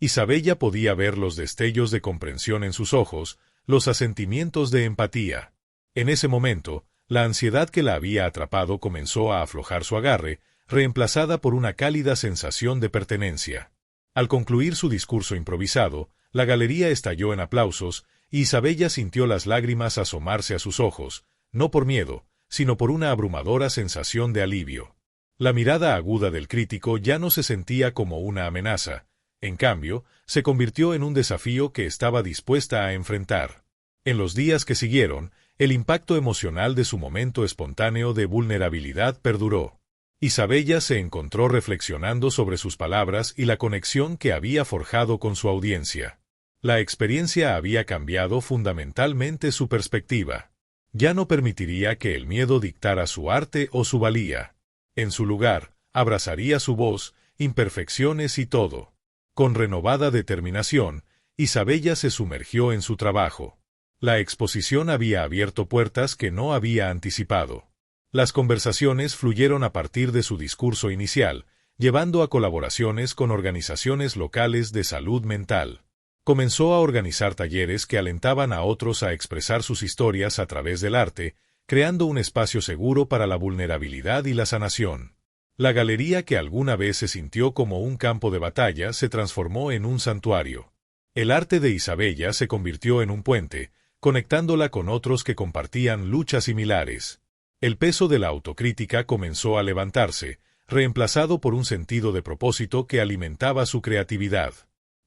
Isabella podía ver los destellos de comprensión en sus ojos, los asentimientos de empatía. En ese momento, la ansiedad que la había atrapado comenzó a aflojar su agarre, reemplazada por una cálida sensación de pertenencia. Al concluir su discurso improvisado, la galería estalló en aplausos, y Isabella sintió las lágrimas asomarse a sus ojos, no por miedo, sino por una abrumadora sensación de alivio. La mirada aguda del crítico ya no se sentía como una amenaza, en cambio, se convirtió en un desafío que estaba dispuesta a enfrentar. En los días que siguieron, el impacto emocional de su momento espontáneo de vulnerabilidad perduró. Isabella se encontró reflexionando sobre sus palabras y la conexión que había forjado con su audiencia. La experiencia había cambiado fundamentalmente su perspectiva. Ya no permitiría que el miedo dictara su arte o su valía. En su lugar, abrazaría su voz, imperfecciones y todo. Con renovada determinación, Isabella se sumergió en su trabajo. La exposición había abierto puertas que no había anticipado. Las conversaciones fluyeron a partir de su discurso inicial, llevando a colaboraciones con organizaciones locales de salud mental. Comenzó a organizar talleres que alentaban a otros a expresar sus historias a través del arte, creando un espacio seguro para la vulnerabilidad y la sanación. La galería que alguna vez se sintió como un campo de batalla se transformó en un santuario. El arte de Isabella se convirtió en un puente, conectándola con otros que compartían luchas similares. El peso de la autocrítica comenzó a levantarse, reemplazado por un sentido de propósito que alimentaba su creatividad.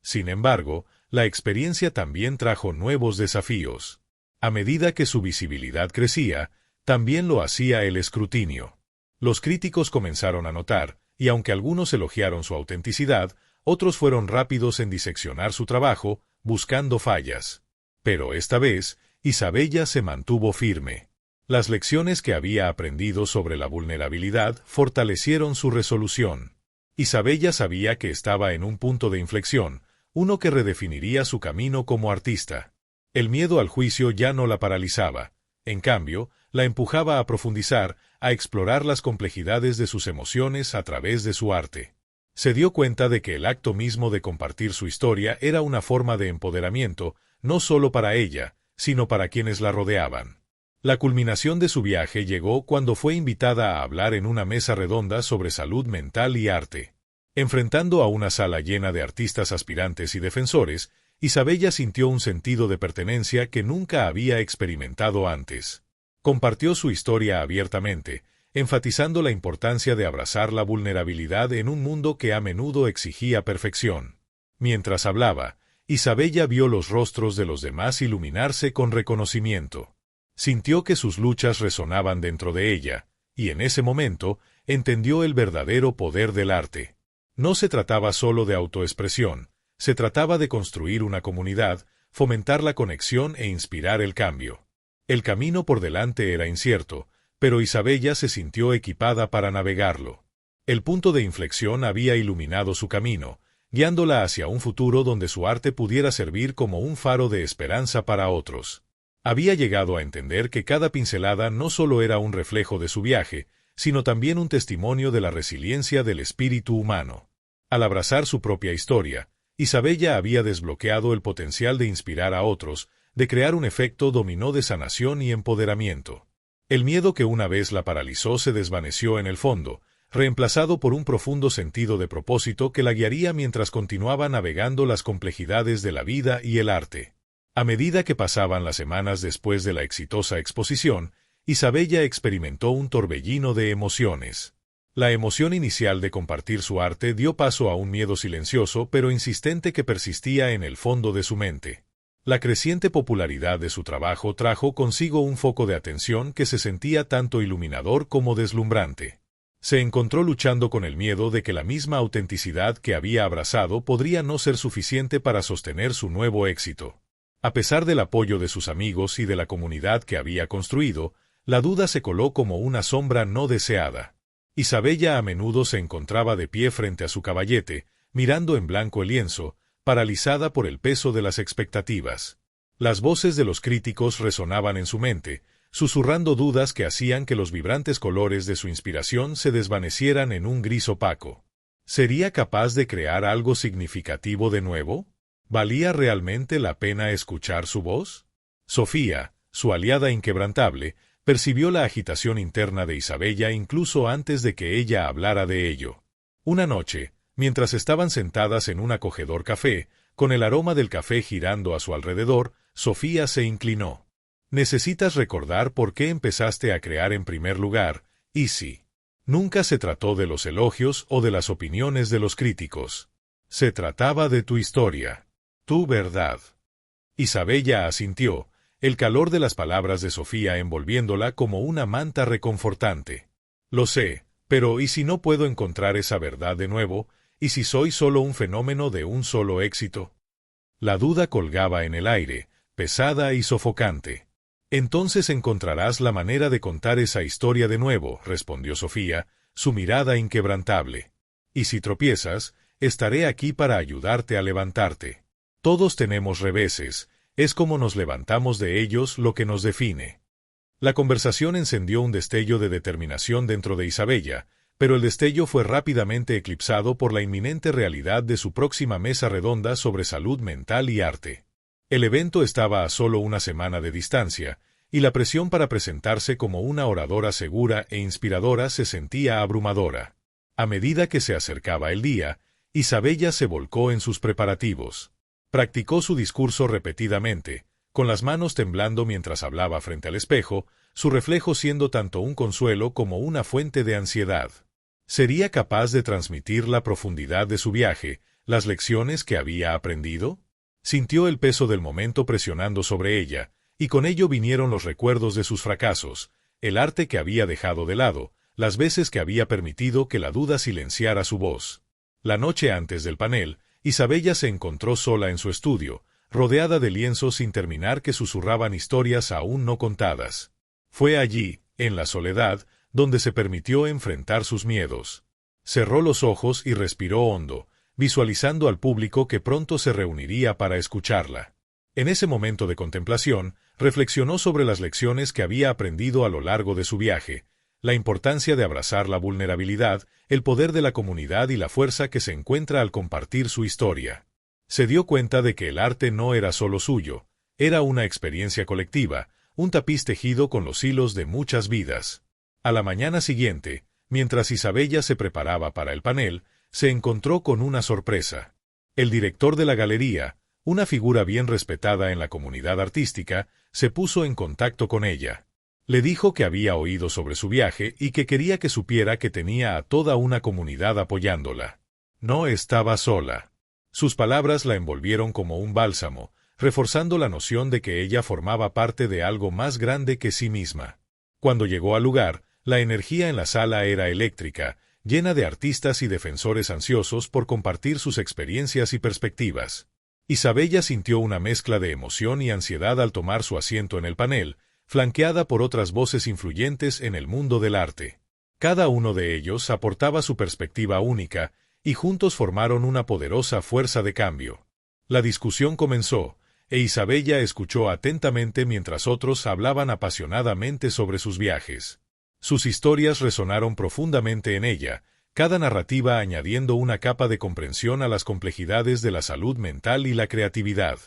Sin embargo, la experiencia también trajo nuevos desafíos. A medida que su visibilidad crecía, también lo hacía el escrutinio. Los críticos comenzaron a notar, y aunque algunos elogiaron su autenticidad, otros fueron rápidos en diseccionar su trabajo, buscando fallas. Pero esta vez, Isabella se mantuvo firme. Las lecciones que había aprendido sobre la vulnerabilidad fortalecieron su resolución. Isabella sabía que estaba en un punto de inflexión, uno que redefiniría su camino como artista. El miedo al juicio ya no la paralizaba. En cambio, la empujaba a profundizar, a explorar las complejidades de sus emociones a través de su arte. Se dio cuenta de que el acto mismo de compartir su historia era una forma de empoderamiento, no solo para ella, sino para quienes la rodeaban. La culminación de su viaje llegó cuando fue invitada a hablar en una mesa redonda sobre salud mental y arte. Enfrentando a una sala llena de artistas aspirantes y defensores, Isabella sintió un sentido de pertenencia que nunca había experimentado antes. Compartió su historia abiertamente, enfatizando la importancia de abrazar la vulnerabilidad en un mundo que a menudo exigía perfección. Mientras hablaba, Isabella vio los rostros de los demás iluminarse con reconocimiento. Sintió que sus luchas resonaban dentro de ella, y en ese momento entendió el verdadero poder del arte. No se trataba solo de autoexpresión, se trataba de construir una comunidad, fomentar la conexión e inspirar el cambio. El camino por delante era incierto, pero Isabella se sintió equipada para navegarlo. El punto de inflexión había iluminado su camino, guiándola hacia un futuro donde su arte pudiera servir como un faro de esperanza para otros. Había llegado a entender que cada pincelada no solo era un reflejo de su viaje, sino también un testimonio de la resiliencia del espíritu humano. Al abrazar su propia historia, Isabella había desbloqueado el potencial de inspirar a otros, de crear un efecto dominó de sanación y empoderamiento. El miedo que una vez la paralizó se desvaneció en el fondo, reemplazado por un profundo sentido de propósito que la guiaría mientras continuaba navegando las complejidades de la vida y el arte. A medida que pasaban las semanas después de la exitosa exposición, Isabella experimentó un torbellino de emociones. La emoción inicial de compartir su arte dio paso a un miedo silencioso pero insistente que persistía en el fondo de su mente. La creciente popularidad de su trabajo trajo consigo un foco de atención que se sentía tanto iluminador como deslumbrante. Se encontró luchando con el miedo de que la misma autenticidad que había abrazado podría no ser suficiente para sostener su nuevo éxito. A pesar del apoyo de sus amigos y de la comunidad que había construido, la duda se coló como una sombra no deseada. Isabella a menudo se encontraba de pie frente a su caballete, mirando en blanco el lienzo, paralizada por el peso de las expectativas. Las voces de los críticos resonaban en su mente, susurrando dudas que hacían que los vibrantes colores de su inspiración se desvanecieran en un gris opaco. ¿Sería capaz de crear algo significativo de nuevo? ¿Valía realmente la pena escuchar su voz? Sofía, su aliada inquebrantable, percibió la agitación interna de Isabella incluso antes de que ella hablara de ello. Una noche, mientras estaban sentadas en un acogedor café, con el aroma del café girando a su alrededor, Sofía se inclinó. Necesitas recordar por qué empezaste a crear en primer lugar, y sí. Nunca se trató de los elogios o de las opiniones de los críticos. Se trataba de tu historia, tu verdad. Isabella asintió, el calor de las palabras de Sofía envolviéndola como una manta reconfortante. Lo sé, pero ¿y si no puedo encontrar esa verdad de nuevo? ¿Y si soy solo un fenómeno de un solo éxito? La duda colgaba en el aire, pesada y sofocante. Entonces encontrarás la manera de contar esa historia de nuevo, respondió Sofía, su mirada inquebrantable. Y si tropiezas, estaré aquí para ayudarte a levantarte. Todos tenemos reveses, es como nos levantamos de ellos lo que nos define. La conversación encendió un destello de determinación dentro de Isabella, pero el destello fue rápidamente eclipsado por la inminente realidad de su próxima mesa redonda sobre salud mental y arte. El evento estaba a solo una semana de distancia, y la presión para presentarse como una oradora segura e inspiradora se sentía abrumadora. A medida que se acercaba el día, Isabella se volcó en sus preparativos. Practicó su discurso repetidamente, con las manos temblando mientras hablaba frente al espejo, su reflejo siendo tanto un consuelo como una fuente de ansiedad. ¿Sería capaz de transmitir la profundidad de su viaje, las lecciones que había aprendido? Sintió el peso del momento presionando sobre ella, y con ello vinieron los recuerdos de sus fracasos, el arte que había dejado de lado, las veces que había permitido que la duda silenciara su voz. La noche antes del panel, Isabella se encontró sola en su estudio, rodeada de lienzos sin terminar que susurraban historias aún no contadas. Fue allí, en la soledad, donde se permitió enfrentar sus miedos. Cerró los ojos y respiró hondo, visualizando al público que pronto se reuniría para escucharla. En ese momento de contemplación, reflexionó sobre las lecciones que había aprendido a lo largo de su viaje, la importancia de abrazar la vulnerabilidad, el poder de la comunidad y la fuerza que se encuentra al compartir su historia. Se dio cuenta de que el arte no era solo suyo, era una experiencia colectiva, un tapiz tejido con los hilos de muchas vidas. A la mañana siguiente, mientras Isabella se preparaba para el panel, se encontró con una sorpresa. El director de la galería, una figura bien respetada en la comunidad artística, se puso en contacto con ella. Le dijo que había oído sobre su viaje y que quería que supiera que tenía a toda una comunidad apoyándola. No estaba sola. Sus palabras la envolvieron como un bálsamo, reforzando la noción de que ella formaba parte de algo más grande que sí misma. Cuando llegó al lugar, la energía en la sala era eléctrica, llena de artistas y defensores ansiosos por compartir sus experiencias y perspectivas. Isabella sintió una mezcla de emoción y ansiedad al tomar su asiento en el panel, flanqueada por otras voces influyentes en el mundo del arte. Cada uno de ellos aportaba su perspectiva única, y juntos formaron una poderosa fuerza de cambio. La discusión comenzó, e Isabella escuchó atentamente mientras otros hablaban apasionadamente sobre sus viajes. Sus historias resonaron profundamente en ella, cada narrativa añadiendo una capa de comprensión a las complejidades de la salud mental y la creatividad.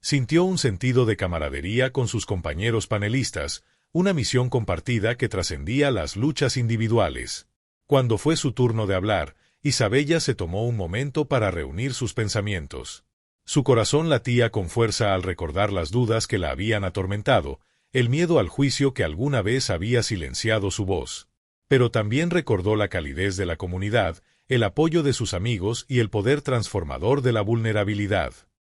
Sintió un sentido de camaradería con sus compañeros panelistas, una misión compartida que trascendía las luchas individuales. Cuando fue su turno de hablar, Isabella se tomó un momento para reunir sus pensamientos. Su corazón latía con fuerza al recordar las dudas que la habían atormentado, el miedo al juicio que alguna vez había silenciado su voz. Pero también recordó la calidez de la comunidad, el apoyo de sus amigos y el poder transformador de la vulnerabilidad.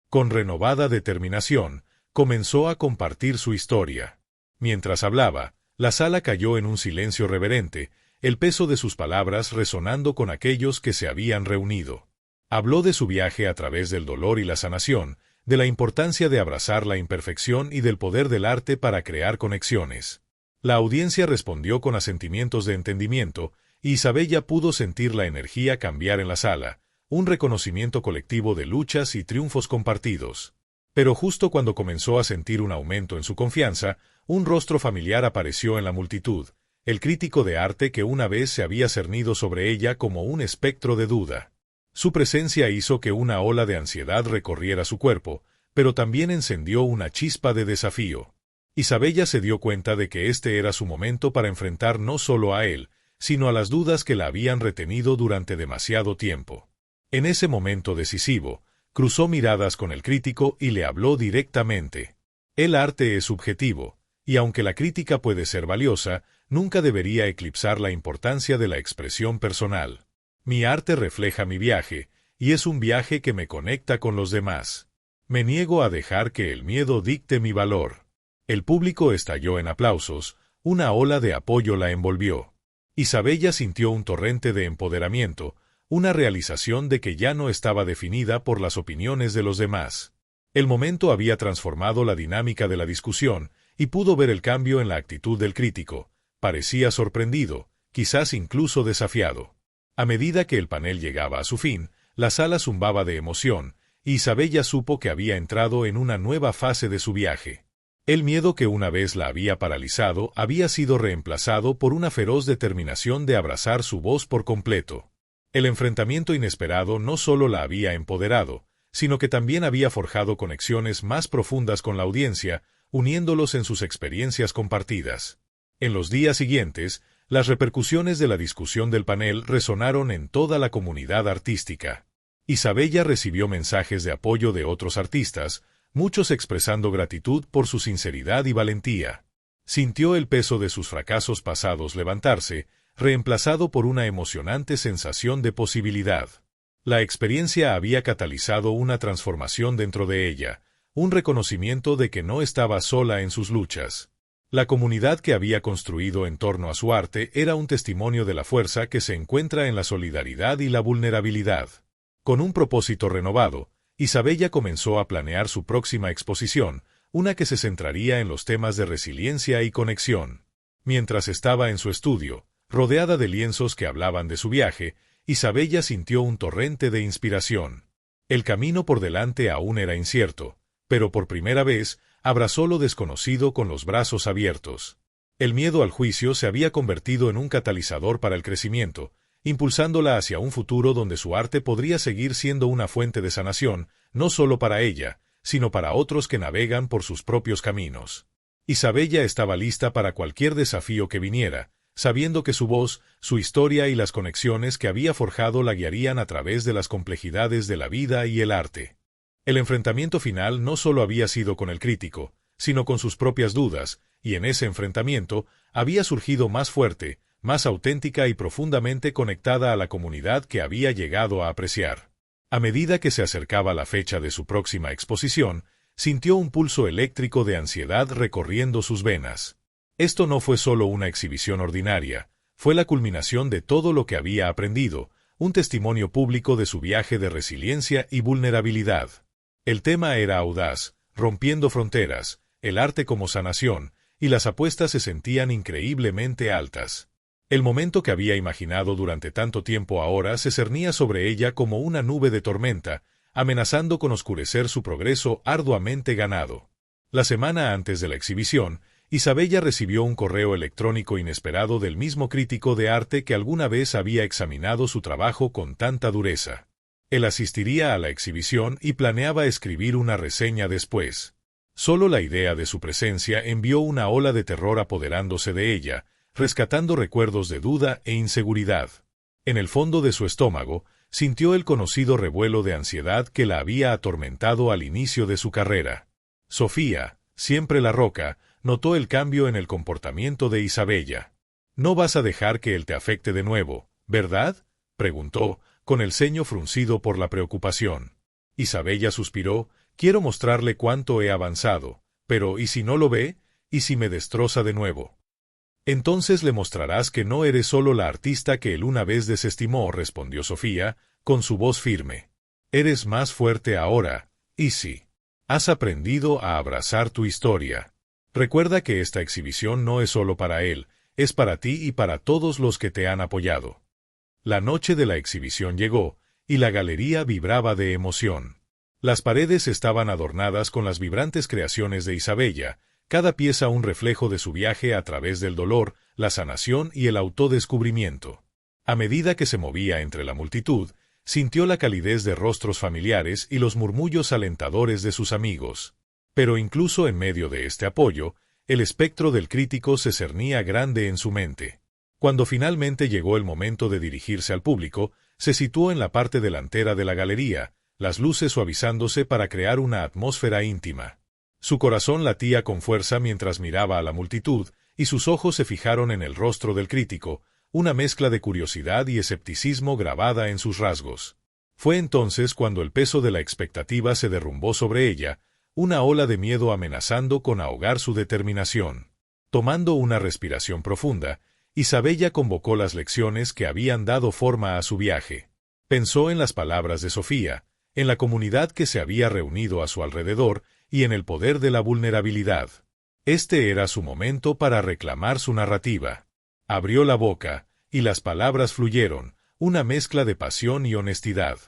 Con renovada determinación, comenzó a compartir su historia. Mientras hablaba, la sala cayó en un silencio reverente, el peso de sus palabras resonando con aquellos que se habían reunido. Habló de su viaje a través del dolor y la sanación, de la importancia de abrazar la imperfección y del poder del arte para crear conexiones. La audiencia respondió con asentimientos de entendimiento, y Isabella pudo sentir la energía cambiar en la sala, un reconocimiento colectivo de luchas y triunfos compartidos. Pero justo cuando comenzó a sentir un aumento en su confianza, un rostro familiar apareció en la multitud, el crítico de arte que una vez se había cernido sobre ella como un espectro de duda. Su presencia hizo que una ola de ansiedad recorriera su cuerpo, pero también encendió una chispa de desafío. Isabella se dio cuenta de que este era su momento para enfrentar no solo a él, sino a las dudas que la habían retenido durante demasiado tiempo. En ese momento decisivo, cruzó miradas con el crítico y le habló directamente. El arte es subjetivo, Y aunque la crítica puede ser valiosa, nunca debería eclipsar la importancia de la expresión personal. Mi arte refleja mi viaje, y es un viaje que me conecta con los demás. Me niego a dejar que el miedo dicte mi valor. El público estalló en aplausos, una ola de apoyo la envolvió. Isabella sintió un torrente de empoderamiento, una realización de que ya no estaba definida por las opiniones de los demás. El momento había transformado la dinámica de la discusión, y pudo ver el cambio en la actitud del crítico. Parecía sorprendido, quizás incluso desafiado. A medida que el panel llegaba a su fin, la sala zumbaba de emoción, y Isabella supo que había entrado en una nueva fase de su viaje. El miedo que una vez la había paralizado había sido reemplazado por una feroz determinación de abrazar su voz por completo. El enfrentamiento inesperado no solo la había empoderado, sino que también había forjado conexiones más profundas con la audiencia, uniéndolos en sus experiencias compartidas. En los días siguientes, las repercusiones de la discusión del panel resonaron en toda la comunidad artística. Isabella recibió mensajes de apoyo de otros artistas, muchos expresando gratitud por su sinceridad y valentía. Sintió el peso de sus fracasos pasados levantarse, reemplazado por una emocionante sensación de posibilidad. La experiencia había catalizado una transformación dentro de ella, un reconocimiento de que no estaba sola en sus luchas. La comunidad que había construido en torno a su arte era un testimonio de la fuerza que se encuentra en la solidaridad y la vulnerabilidad. Con un propósito renovado, Isabella comenzó a planear su próxima exposición, una que se centraría en los temas de resiliencia y conexión. Mientras estaba en su estudio, rodeada de lienzos que hablaban de su viaje, Isabella sintió un torrente de inspiración. El camino por delante aún era incierto, pero por primera vez abrazó lo desconocido con los brazos abiertos. El miedo al juicio se había convertido en un catalizador para el crecimiento, impulsándola hacia un futuro donde su arte podría seguir siendo una fuente de sanación, no solo para ella, sino para otros que navegan por sus propios caminos. Isabella estaba lista para cualquier desafío que viniera, sabiendo que su voz, su historia y las conexiones que había forjado la guiarían a través de las complejidades de la vida y el arte. El enfrentamiento final no solo había sido con el crítico, sino con sus propias dudas, y en ese enfrentamiento había surgido más fuerte, más auténtica y profundamente conectada a la comunidad que había llegado a apreciar. A medida que se acercaba la fecha de su próxima exposición, sintió un pulso eléctrico de ansiedad recorriendo sus venas. Esto no fue solo una exhibición ordinaria, fue la culminación de todo lo que había aprendido, un testimonio público de su viaje de resiliencia y vulnerabilidad. El tema era audaz, rompiendo fronteras, el arte como sanación, y las apuestas se sentían increíblemente altas. El momento que había imaginado durante tanto tiempo ahora se cernía sobre ella como una nube de tormenta, amenazando con oscurecer su progreso arduamente ganado. La semana antes de la exhibición, Isabella recibió un correo electrónico inesperado del mismo crítico de arte que alguna vez había examinado su trabajo con tanta dureza. Él asistiría a la exhibición y planeaba escribir una reseña después. Solo la idea de su presencia envió una ola de terror apoderándose de ella, rescatando recuerdos de duda e inseguridad. En el fondo de su estómago, sintió el conocido revuelo de ansiedad que la había atormentado al inicio de su carrera. Sofía, siempre la roca, notó el cambio en el comportamiento de Isabella. «No vas a dejar que él te afecte de nuevo, ¿verdad?», preguntó, con el ceño fruncido por la preocupación. Isabella suspiró. «Quiero mostrarle cuánto he avanzado, pero ¿y si no lo ve? ¿Y si me destroza de nuevo?». «Entonces le mostrarás que no eres solo la artista que él una vez desestimó», respondió Sofía, con su voz firme. «Eres más fuerte ahora, y sí. Has aprendido a abrazar tu historia. Recuerda que esta exhibición no es solo para él, es para ti y para todos los que te han apoyado». La noche de la exhibición llegó, y la galería vibraba de emoción. Las paredes estaban adornadas con las vibrantes creaciones de Isabella, cada pieza un reflejo de su viaje a través del dolor, la sanación y el autodescubrimiento. A medida que se movía entre la multitud, sintió la calidez de rostros familiares y los murmullos alentadores de sus amigos. Pero incluso en medio de este apoyo, el espectro del crítico se cernía grande en su mente. Cuando finalmente llegó el momento de dirigirse al público, se situó en la parte delantera de la galería, las luces suavizándose para crear una atmósfera íntima. Su corazón latía con fuerza mientras miraba a la multitud, y sus ojos se fijaron en el rostro del crítico, una mezcla de curiosidad y escepticismo grabada en sus rasgos. Fue entonces cuando el peso de la expectativa se derrumbó sobre ella, una ola de miedo amenazando con ahogar su determinación. Tomando una respiración profunda, Isabella convocó las lecciones que habían dado forma a su viaje. Pensó en las palabras de Sofía, en la comunidad que se había reunido a su alrededor y en el poder de la vulnerabilidad. Este era su momento para reclamar su narrativa. Abrió la boca, y las palabras fluyeron, una mezcla de pasión y honestidad.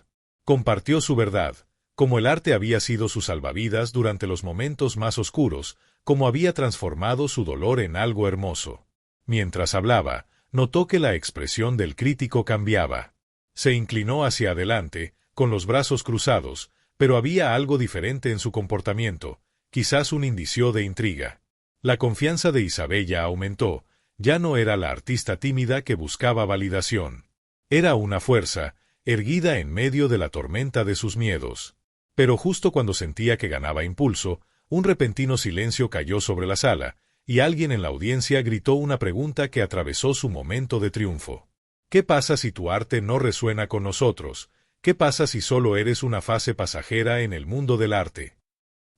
Compartió su verdad, como el arte había sido su salvavidas durante los momentos más oscuros, como había transformado su dolor en algo hermoso. Mientras hablaba, notó que la expresión del crítico cambiaba. Se inclinó hacia adelante, con los brazos cruzados, pero había algo diferente en su comportamiento, quizás un indicio de intriga. La confianza de Isabella aumentó, ya no era la artista tímida que buscaba validación. Era una fuerza, erguida en medio de la tormenta de sus miedos. Pero justo cuando sentía que ganaba impulso, un repentino silencio cayó sobre la sala, y alguien en la audiencia gritó una pregunta que atravesó su momento de triunfo. ¿Qué pasa si tu arte no resuena con nosotros? ¿Qué pasa si solo eres una fase pasajera en el mundo del arte?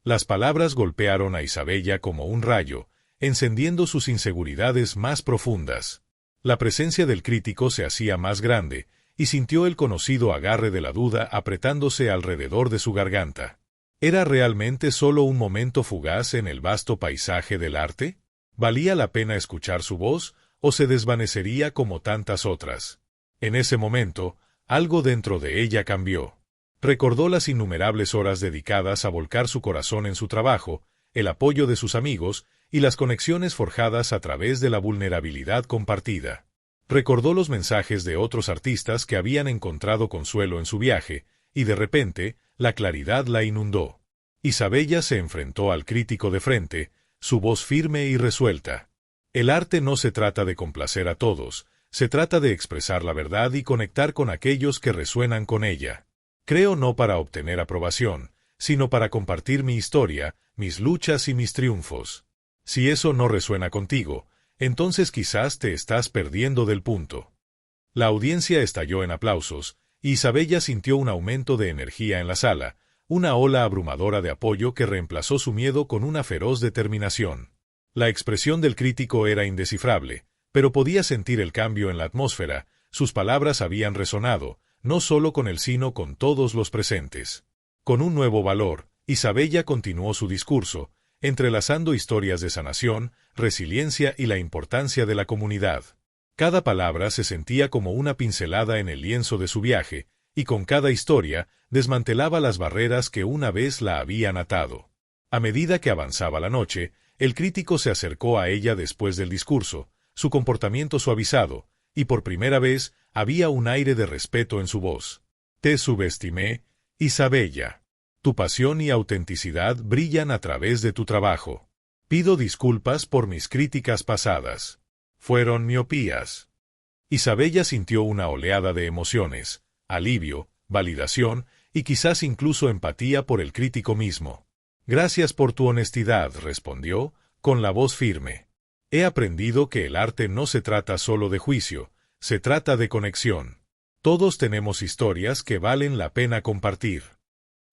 Las palabras golpearon a Isabella como un rayo, encendiendo sus inseguridades más profundas. La presencia del crítico se hacía más grande, y sintió el conocido agarre de la duda apretándose alrededor de su garganta. ¿Era realmente solo un momento fugaz en el vasto paisaje del arte? ¿Valía la pena escuchar su voz, o se desvanecería como tantas otras? En ese momento, algo dentro de ella cambió. Recordó las innumerables horas dedicadas a volcar su corazón en su trabajo, el apoyo de sus amigos y las conexiones forjadas a través de la vulnerabilidad compartida. Recordó los mensajes de otros artistas que habían encontrado consuelo en su viaje, y de repente, la claridad la inundó. Isabella se enfrentó al crítico de frente, su voz firme y resuelta. El arte no se trata de complacer a todos, se trata de expresar la verdad y conectar con aquellos que resuenan con ella. Creo no para obtener aprobación, sino para compartir mi historia, mis luchas y mis triunfos. Si eso no resuena contigo, entonces quizás te estás perdiendo del punto. La audiencia estalló en aplausos, y Isabella sintió un aumento de energía en la sala, una ola abrumadora de apoyo que reemplazó su miedo con una feroz determinación. La expresión del crítico era indescifrable, pero podía sentir el cambio en la atmósfera, sus palabras habían resonado, no solo con él sino con todos los presentes. Con un nuevo valor, Isabella continuó su discurso, entrelazando historias de sanación, resiliencia y la importancia de la comunidad. Cada palabra se sentía como una pincelada en el lienzo de su viaje, y con cada historia desmantelaba las barreras que una vez la habían atado. A medida que avanzaba la noche, el crítico se acercó a ella después del discurso, su comportamiento suavizado, y por primera vez había un aire de respeto en su voz. Te subestimé, Isabella. Tu pasión y autenticidad brillan a través de tu trabajo. Pido disculpas por mis críticas pasadas. Fueron miopías. Isabella sintió una oleada de emociones, alivio, validación y quizás incluso empatía por el crítico mismo. Gracias por tu honestidad, respondió, con la voz firme. He aprendido que el arte no se trata solo de juicio, se trata de conexión. Todos tenemos historias que valen la pena compartir.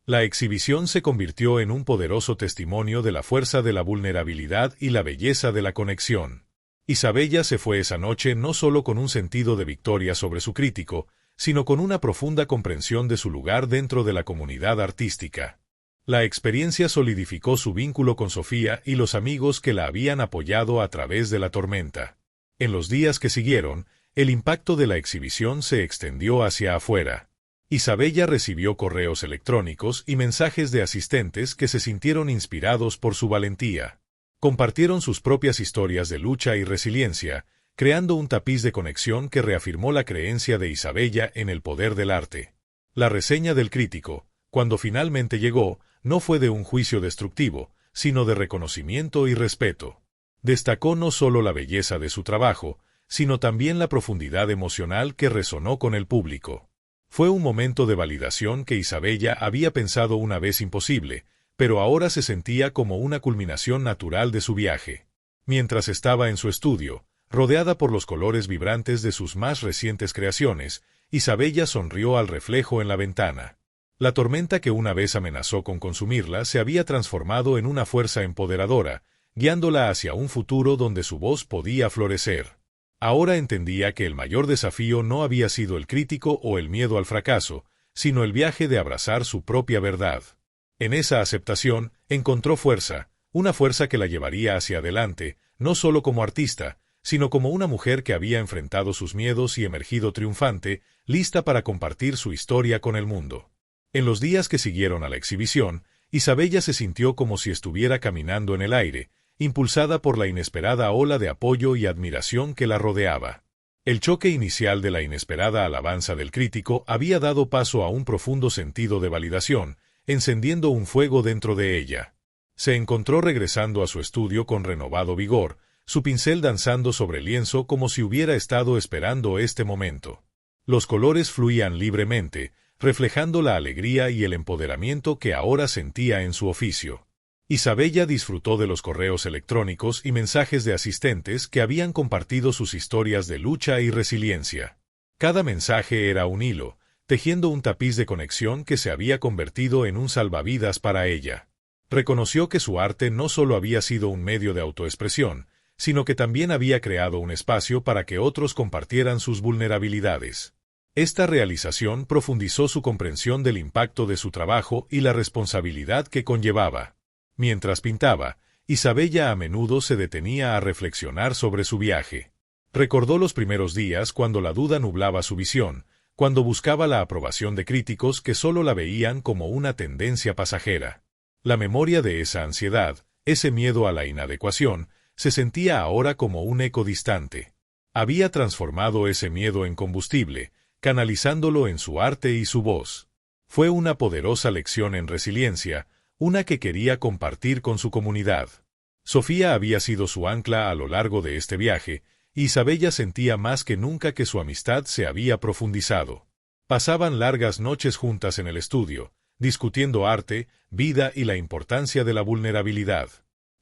La exhibición se convirtió en un poderoso testimonio de la fuerza de la vulnerabilidad y la belleza de la conexión. Isabella se fue esa noche no solo con un sentido de victoria sobre su crítico, sino con una profunda comprensión de su lugar dentro de la comunidad artística. La experiencia solidificó su vínculo con Sofía y los amigos que la habían apoyado a través de la tormenta. En los días que siguieron, el impacto de la exhibición se extendió hacia afuera. Isabella recibió correos electrónicos y mensajes de asistentes que se sintieron inspirados por su valentía. Compartieron sus propias historias de lucha y resiliencia, creando un tapiz de conexión que reafirmó la creencia de Isabella en el poder del arte. La reseña del crítico, cuando finalmente llegó, no fue de un juicio destructivo, sino de reconocimiento y respeto. Destacó no solo la belleza de su trabajo, sino también la profundidad emocional que resonó con el público. Fue un momento de validación que Isabella había pensado una vez imposible, pero ahora se sentía como una culminación natural de su viaje. Mientras estaba en su estudio, rodeada por los colores vibrantes de sus más recientes creaciones, Isabella sonrió al reflejo en la ventana. La tormenta que una vez amenazó con consumirla se había transformado en una fuerza empoderadora, guiándola hacia un futuro donde su voz podía florecer. Ahora entendía que el mayor desafío no había sido el crítico o el miedo al fracaso, sino el viaje de abrazar su propia verdad. En esa aceptación encontró fuerza, una fuerza que la llevaría hacia adelante, no solo como artista, sino como una mujer que había enfrentado sus miedos y emergido triunfante, lista para compartir su historia con el mundo. En los días que siguieron a la exhibición, Isabella se sintió como si estuviera caminando en el aire, impulsada por la inesperada ola de apoyo y admiración que la rodeaba. El choque inicial de la inesperada alabanza del crítico había dado paso a un profundo sentido de validación, encendiendo un fuego dentro de ella. Se encontró regresando a su estudio con renovado vigor, su pincel danzando sobre el lienzo como si hubiera estado esperando este momento. Los colores fluían libremente, reflejando la alegría y el empoderamiento que ahora sentía en su oficio. Isabella disfrutó de los correos electrónicos y mensajes de asistentes que habían compartido sus historias de lucha y resiliencia. Cada mensaje era un hilo, tejiendo un tapiz de conexión que se había convertido en un salvavidas para ella. Reconoció que su arte no solo había sido un medio de autoexpresión, sino que también había creado un espacio para que otros compartieran sus vulnerabilidades. Esta realización profundizó su comprensión del impacto de su trabajo y la responsabilidad que conllevaba. Mientras pintaba, Isabella a menudo se detenía a reflexionar sobre su viaje. Recordó los primeros días cuando la duda nublaba su visión, cuando buscaba la aprobación de críticos que solo la veían como una tendencia pasajera. La memoria de esa ansiedad, ese miedo a la inadecuación, se sentía ahora como un eco distante. Había transformado ese miedo en combustible, canalizándolo en su arte y su voz. Fue una poderosa lección en resiliencia, una que quería compartir con su comunidad. Sofía había sido su ancla a lo largo de este viaje, y Isabella sentía más que nunca que su amistad se había profundizado. Pasaban largas noches juntas en el estudio, discutiendo arte, vida y la importancia de la vulnerabilidad.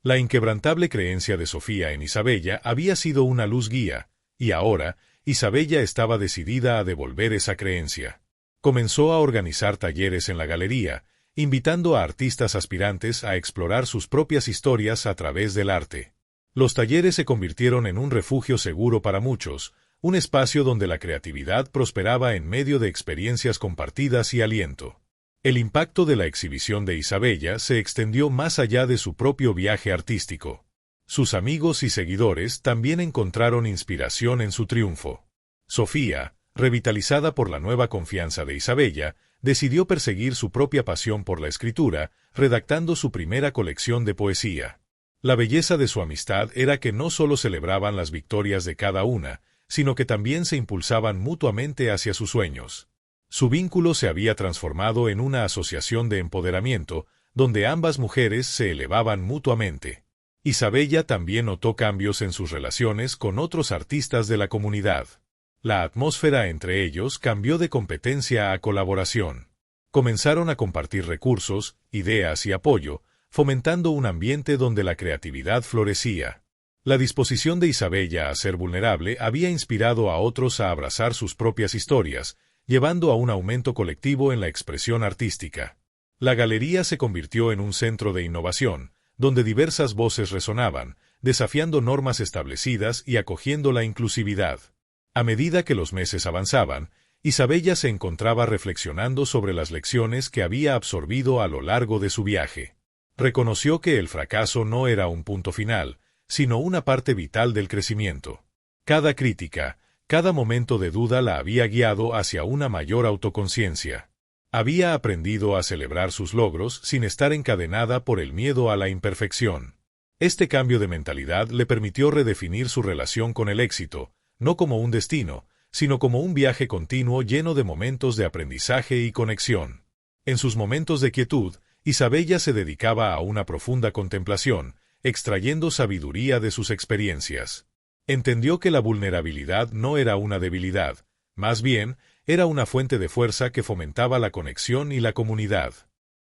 La inquebrantable creencia de Sofía en Isabella había sido una luz guía, y ahora, Isabella estaba decidida a devolver esa creencia. Comenzó a organizar talleres en la galería, invitando a artistas aspirantes a explorar sus propias historias a través del arte. Los talleres se convirtieron en un refugio seguro para muchos, un espacio donde la creatividad prosperaba en medio de experiencias compartidas y aliento. El impacto de la exhibición de Isabella se extendió más allá de su propio viaje artístico. Sus amigos y seguidores también encontraron inspiración en su triunfo. Sofía, revitalizada por la nueva confianza de Isabella, decidió perseguir su propia pasión por la escritura, redactando su primera colección de poesía. La belleza de su amistad era que no solo celebraban las victorias de cada una, sino que también se impulsaban mutuamente hacia sus sueños. Su vínculo se había transformado en una asociación de empoderamiento, donde ambas mujeres se elevaban mutuamente. Isabella también notó cambios en sus relaciones con otros artistas de la comunidad. La atmósfera entre ellos cambió de competencia a colaboración. Comenzaron a compartir recursos, ideas y apoyo, fomentando un ambiente donde la creatividad florecía. La disposición de Isabella a ser vulnerable había inspirado a otros a abrazar sus propias historias, llevando a un aumento colectivo en la expresión artística. La galería se convirtió en un centro de innovación, donde diversas voces resonaban, desafiando normas establecidas y acogiendo la inclusividad. A medida que los meses avanzaban, Isabella se encontraba reflexionando sobre las lecciones que había absorbido a lo largo de su viaje. Reconoció que el fracaso no era un punto final, sino una parte vital del crecimiento. Cada crítica, cada momento de duda la había guiado hacia una mayor autoconciencia. Había aprendido a celebrar sus logros sin estar encadenada por el miedo a la imperfección. Este cambio de mentalidad le permitió redefinir su relación con el éxito, no como un destino, sino como un viaje continuo lleno de momentos de aprendizaje y conexión. En sus momentos de quietud, Isabella se dedicaba a una profunda contemplación, extrayendo sabiduría de sus experiencias. Entendió que la vulnerabilidad no era una debilidad, más bien, era una fuente de fuerza que fomentaba la conexión y la comunidad.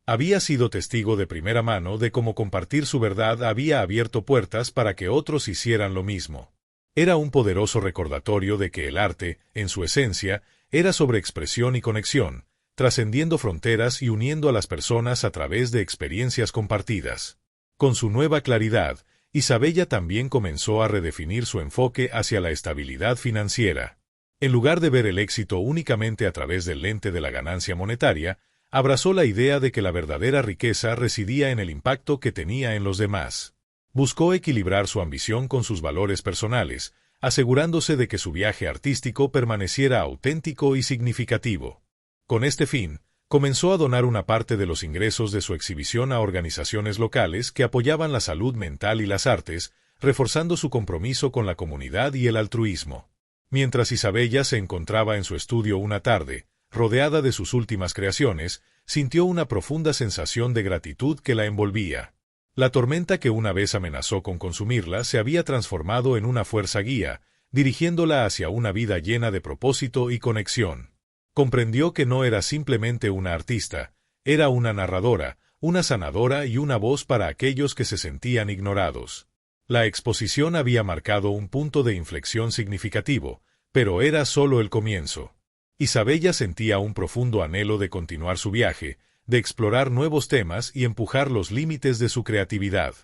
Había sido testigo de primera mano de cómo compartir su verdad había abierto puertas para que otros hicieran lo mismo. Era un poderoso recordatorio de que el arte, en su esencia, era sobre expresión y conexión, trascendiendo fronteras y uniendo a las personas a través de experiencias compartidas. Con su nueva claridad, Isabella también comenzó a redefinir su enfoque hacia la estabilidad financiera. En lugar de ver el éxito únicamente a través del lente de la ganancia monetaria, abrazó la idea de que la verdadera riqueza residía en el impacto que tenía en los demás. Buscó equilibrar su ambición con sus valores personales, asegurándose de que su viaje artístico permaneciera auténtico y significativo. Con este fin, comenzó a donar una parte de los ingresos de su exhibición a organizaciones locales que apoyaban la salud mental y las artes, reforzando su compromiso con la comunidad y el altruismo. Mientras Isabella se encontraba en su estudio una tarde, rodeada de sus últimas creaciones, sintió una profunda sensación de gratitud que la envolvía. La tormenta que una vez amenazó con consumirla se había transformado en una fuerza guía, dirigiéndola hacia una vida llena de propósito y conexión. Comprendió que no era simplemente una artista, era una narradora, una sanadora y una voz para aquellos que se sentían ignorados. La exposición había marcado un punto de inflexión significativo, pero era solo el comienzo. Isabella sentía un profundo anhelo de continuar su viaje, de explorar nuevos temas y empujar los límites de su creatividad.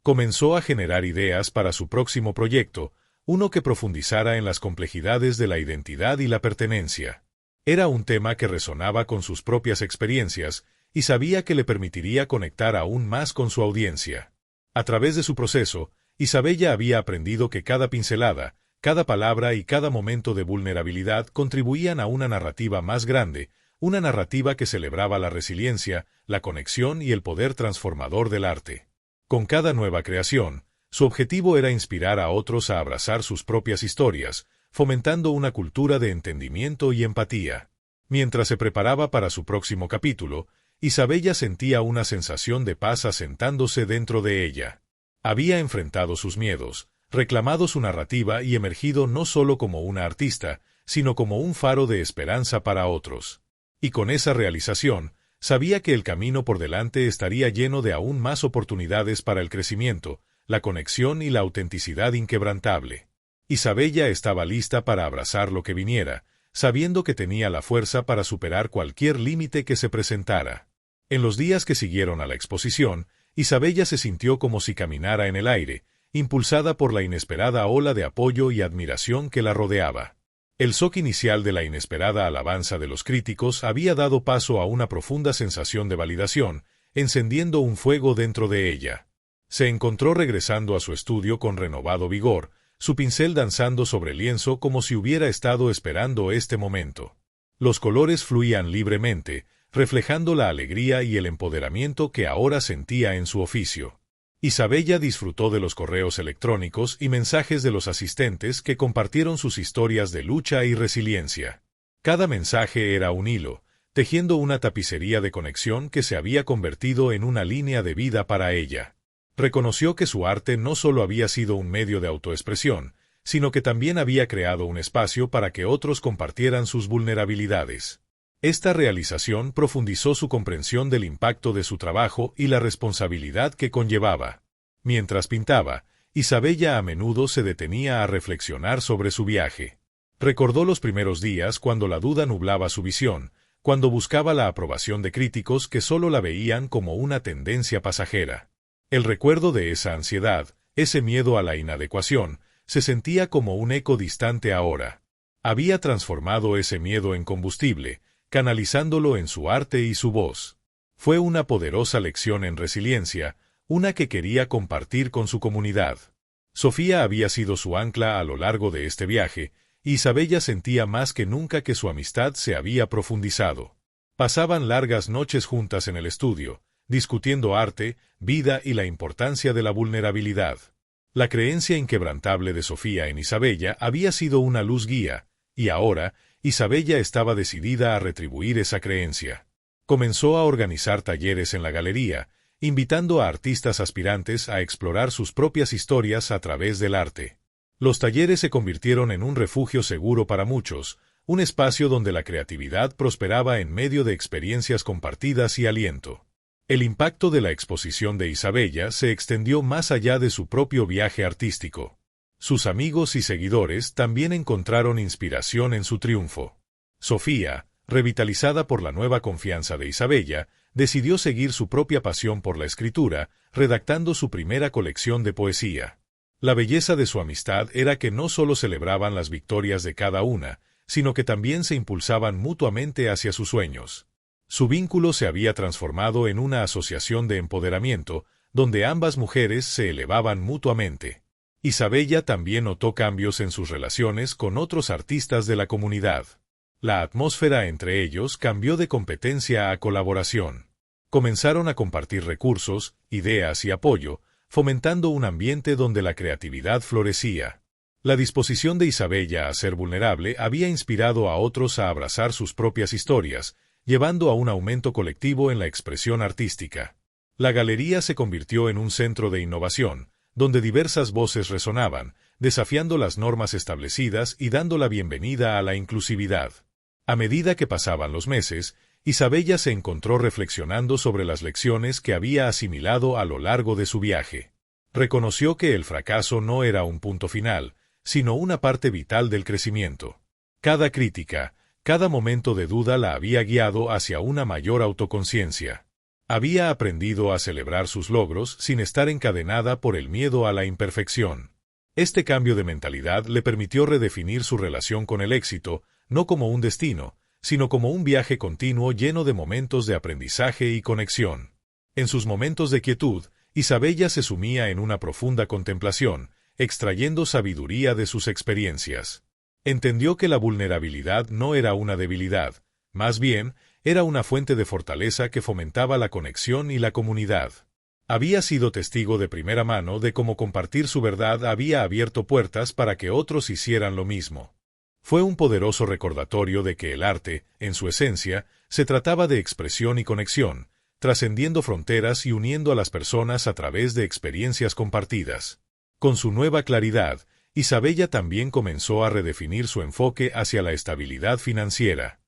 Comenzó a generar ideas para su próximo proyecto, uno que profundizara en las complejidades de la identidad y la pertenencia. Era un tema que resonaba con sus propias experiencias y sabía que le permitiría conectar aún más con su audiencia. A través de su proceso, Isabella había aprendido que cada pincelada, cada palabra y cada momento de vulnerabilidad contribuían a una narrativa más grande, una narrativa que celebraba la resiliencia, la conexión y el poder transformador del arte. Con cada nueva creación, su objetivo era inspirar a otros a abrazar sus propias historias, fomentando una cultura de entendimiento y empatía. Mientras se preparaba para su próximo capítulo, Isabella sentía una sensación de paz asentándose dentro de ella. Había enfrentado sus miedos, reclamado su narrativa y emergido no solo como una artista, sino como un faro de esperanza para otros. Y con esa realización, sabía que el camino por delante estaría lleno de aún más oportunidades para el crecimiento, la conexión y la autenticidad inquebrantable. Isabella estaba lista para abrazar lo que viniera, sabiendo que tenía la fuerza para superar cualquier límite que se presentara. En los días que siguieron a la exposición, Isabella se sintió como si caminara en el aire, impulsada por la inesperada ola de apoyo y admiración que la rodeaba. El shock inicial de la inesperada alabanza de los críticos había dado paso a una profunda sensación de validación, encendiendo un fuego dentro de ella. Se encontró regresando a su estudio con renovado vigor, su pincel danzando sobre el lienzo como si hubiera estado esperando este momento. Los colores fluían libremente, reflejando la alegría y el empoderamiento que ahora sentía en su oficio. Isabella disfrutó de los correos electrónicos y mensajes de los asistentes que compartieron sus historias de lucha y resiliencia. Cada mensaje era un hilo, tejiendo una tapicería de conexión que se había convertido en una línea de vida para ella. Reconoció que su arte no solo había sido un medio de autoexpresión, sino que también había creado un espacio para que otros compartieran sus vulnerabilidades. Esta realización profundizó su comprensión del impacto de su trabajo y la responsabilidad que conllevaba. Mientras pintaba, Isabella a menudo se detenía a reflexionar sobre su viaje. Recordó los primeros días cuando la duda nublaba su visión, cuando buscaba la aprobación de críticos que solo la veían como una tendencia pasajera. El recuerdo de esa ansiedad, ese miedo a la inadecuación, se sentía como un eco distante ahora. Había transformado ese miedo en combustible, canalizándolo en su arte y su voz. Fue una poderosa lección en resiliencia, una que quería compartir con su comunidad. Sofía había sido su ancla a lo largo de este viaje, y Isabella sentía más que nunca que su amistad se había profundizado. Pasaban largas noches juntas en el estudio, discutiendo arte, vida y la importancia de la vulnerabilidad. La creencia inquebrantable de Sofía en Isabella había sido una luz guía, y ahora, Isabella estaba decidida a retribuir esa creencia. Comenzó a organizar talleres en la galería, invitando a artistas aspirantes a explorar sus propias historias a través del arte. Los talleres se convirtieron en un refugio seguro para muchos, un espacio donde la creatividad prosperaba en medio de experiencias compartidas y aliento. El impacto de la exposición de Isabella se extendió más allá de su propio viaje artístico. Sus amigos y seguidores también encontraron inspiración en su triunfo. Sofía, revitalizada por la nueva confianza de Isabella, decidió seguir su propia pasión por la escritura, redactando su primera colección de poesía. La belleza de su amistad era que no solo celebraban las victorias de cada una, sino que también se impulsaban mutuamente hacia sus sueños. Su vínculo se había transformado en una asociación de empoderamiento, donde ambas mujeres se elevaban mutuamente. Isabella también notó cambios en sus relaciones con otros artistas de la comunidad. La atmósfera entre ellos cambió de competencia a colaboración. Comenzaron a compartir recursos, ideas y apoyo, fomentando un ambiente donde la creatividad florecía. La disposición de Isabella a ser vulnerable había inspirado a otros a abrazar sus propias historias, llevando a un aumento colectivo en la expresión artística. La galería se convirtió en un centro de innovación, donde diversas voces resonaban, desafiando las normas establecidas y dando la bienvenida a la inclusividad. A medida que pasaban los meses, Isabella se encontró reflexionando sobre las lecciones que había asimilado a lo largo de su viaje. Reconoció que el fracaso no era un punto final, sino una parte vital del crecimiento. Cada crítica, cada momento de duda la había guiado hacia una mayor autoconciencia. Había aprendido a celebrar sus logros sin estar encadenada por el miedo a la imperfección. Este cambio de mentalidad le permitió redefinir su relación con el éxito, no como un destino, sino como un viaje continuo lleno de momentos de aprendizaje y conexión. En sus momentos de quietud, Isabella se sumía en una profunda contemplación, extrayendo sabiduría de sus experiencias. Entendió que la vulnerabilidad no era una debilidad, más bien, era una fuente de fortaleza que fomentaba la conexión y la comunidad. Había sido testigo de primera mano de cómo compartir su verdad había abierto puertas para que otros hicieran lo mismo. Fue un poderoso recordatorio de que el arte, en su esencia, se trataba de expresión y conexión, trascendiendo fronteras y uniendo a las personas a través de experiencias compartidas. Con su nueva claridad, Isabella también comenzó a redefinir su enfoque hacia la estabilidad financiera.